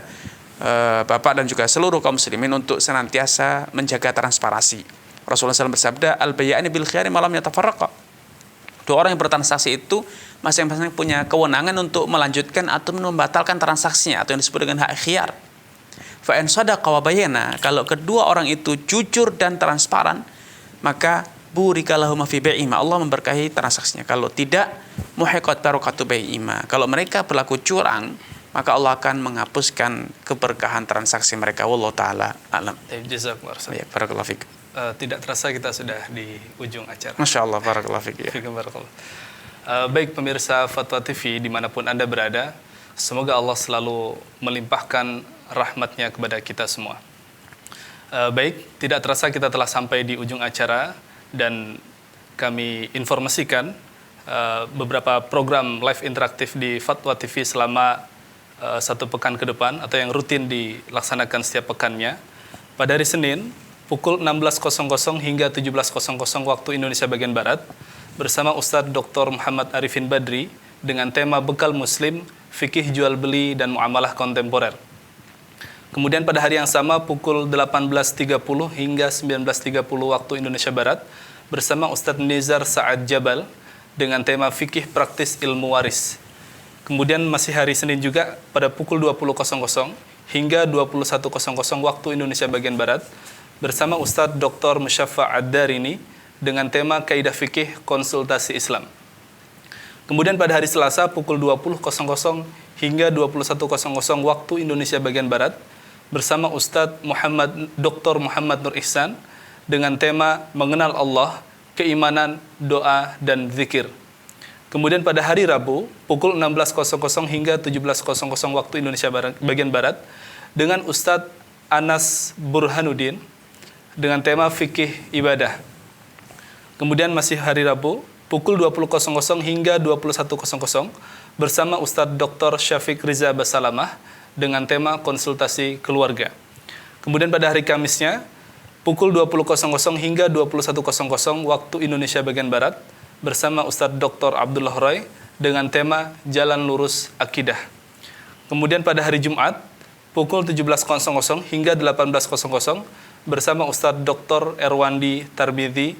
Bapak dan juga seluruh kaum muslimin untuk senantiasa menjaga transparansi. Rasulullah SAW bersabda, al-bay'ani bil khiyari ma lam yatafarraqa. Dua orang yang bertransaksi itu masing-masing punya kewenangan untuk melanjutkan atau membatalkan transaksinya, atau yang disebut dengan hak khiyar. Fa in sadaqa wa bayyana, kalau kedua orang itu jujur dan transparan, maka burika lahum fi bai'ihima, Allah memberkahi transaksinya. Kalau tidak, muhiqat barakatu bai'ihima. Kalau mereka berlaku curang, maka Allah akan menghapuskan keberkahan transaksi mereka. Wallahu taala alam. Jazakumullah. Ya, barakallahu fiik. Tidak terasa kita sudah di ujung acara. Masya Allah, barakallahu fiik. Ya. Baik pemirsa Fatwa TV dimanapun Anda berada, semoga Allah selalu melimpahkan rahmatnya kepada kita semua. Baik, tidak terasa kita telah sampai di ujung acara, dan kami informasikan beberapa program live interaktif di Fatwa TV selama 1 pekan ke depan atau yang rutin dilaksanakan setiap pekannya. Pada hari Senin pukul 16.00 hingga 17.00 waktu Indonesia bagian Barat bersama Ustadz Dr. Muhammad Arifin Badri dengan tema Bekal Muslim, Fikih Jual Beli dan Muamalah Kontemporer. Kemudian pada hari yang sama pukul 18.30 hingga 19.30 waktu Indonesia Barat bersama Ustadz Nizar Sa'ad Jabal dengan tema Fikih Praktis Ilmu Waris. Kemudian masih hari Senin juga pada pukul 20.00 hingga 21.00 waktu Indonesia bagian Barat bersama Ustadz Dr. Musyaffa' Ad-Darini dengan tema Kaidah Fikih Konsultasi Islam. Kemudian pada hari Selasa pukul 20.00 hingga 21.00 waktu Indonesia bagian Barat bersama Ustadz Dr. Muhammad Nur Ihsan dengan tema Mengenal Allah, Keimanan, Doa, dan Zikir. Kemudian pada hari Rabu pukul 16.00 hingga 17.00 waktu Indonesia bagian Barat dengan Ustadz Anas Burhanuddin dengan tema Fikih Ibadah. Kemudian masih hari Rabu pukul 20.00 hingga 21.00 bersama Ustadz Dr. Syafiq Riza Basalamah dengan tema Konsultasi Keluarga. Kemudian pada hari Kamisnya pukul 20.00 hingga 21.00 waktu Indonesia bagian Barat bersama Ustadz Dr. Abdullah Roy dengan tema Jalan Lurus Akidah. Kemudian pada hari Jumat pukul 17.00 hingga 18.00 bersama Ustadz Dr. Erwandi Tarbidhi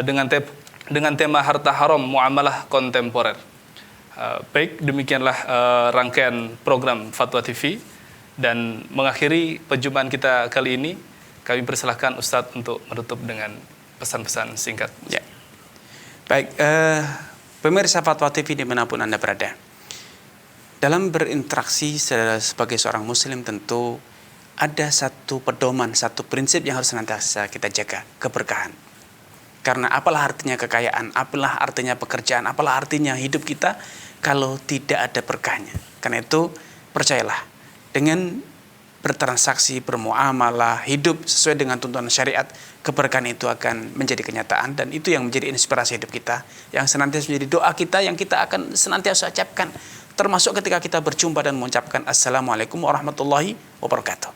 dengan tema Harta Haram Muamalah Kontemporer. Baik, demikianlah rangkaian program Fatwa TV, dan mengakhiri perjumpaan kita kali ini kami persilahkan Ustadz untuk menutup dengan pesan-pesan singkat. Ya. Baik, pemirsa Fatwa TV dimanapun Anda berada, dalam berinteraksi sebagai seorang muslim tentu ada satu pedoman, satu prinsip yang harus senantiasa kita jaga, keberkahan. Karena apalah artinya kekayaan, apalah artinya pekerjaan, apalah artinya hidup kita kalau tidak ada berkahnya. Karena itu percayalah, dengan bertransaksi, bermuamalah, hidup sesuai dengan tuntunan syariat, keberkahan itu akan menjadi kenyataan, dan itu yang menjadi inspirasi hidup kita, yang senantiasa menjadi doa kita, yang kita akan senantiasa ucapkan, termasuk ketika kita berjumpa dan mengucapkan Assalamualaikum warahmatullahi wabarakatuh.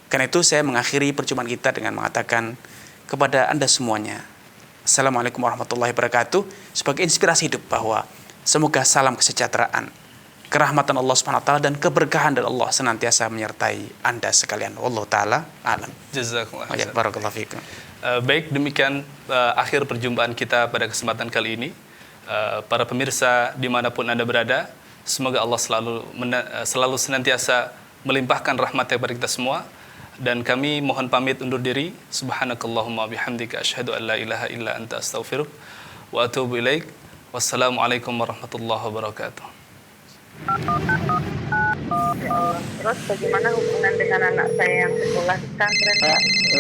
Karena itu saya mengakhiri perjumpaan kita dengan mengatakan kepada Anda semuanya, Assalamualaikum warahmatullahi wabarakatuh, sebagai inspirasi hidup bahwa semoga salam kesejahteraan, kerahmatan Allah SWT dan keberkahan dari Allah senantiasa menyertai Anda sekalian. Wallahu taala alam. Jazakumullah. Barakallahu fiikum. Baik, demikian akhir perjumpaan kita pada kesempatan kali ini. Para pemirsa dimanapun Anda berada, semoga Allah selalu senantiasa melimpahkan rahmat-Nya kepada kita semua. Dan kami mohon pamit undur diri. Subhanakallahumma bihamdika asyhadu an la ilaha illa anta astaghfiruka wa atubu ilaik. Wassalamualaikum warahmatullahi wabarakatuh. Ya Allah. Terus bagaimana hubungan dengan anak saya yang sekolah di pesantren?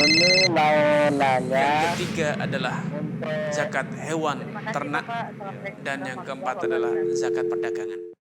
Ini mau nanya. Yang ketiga adalah zakat hewan ternak, dan yang keempat adalah zakat perdagangan.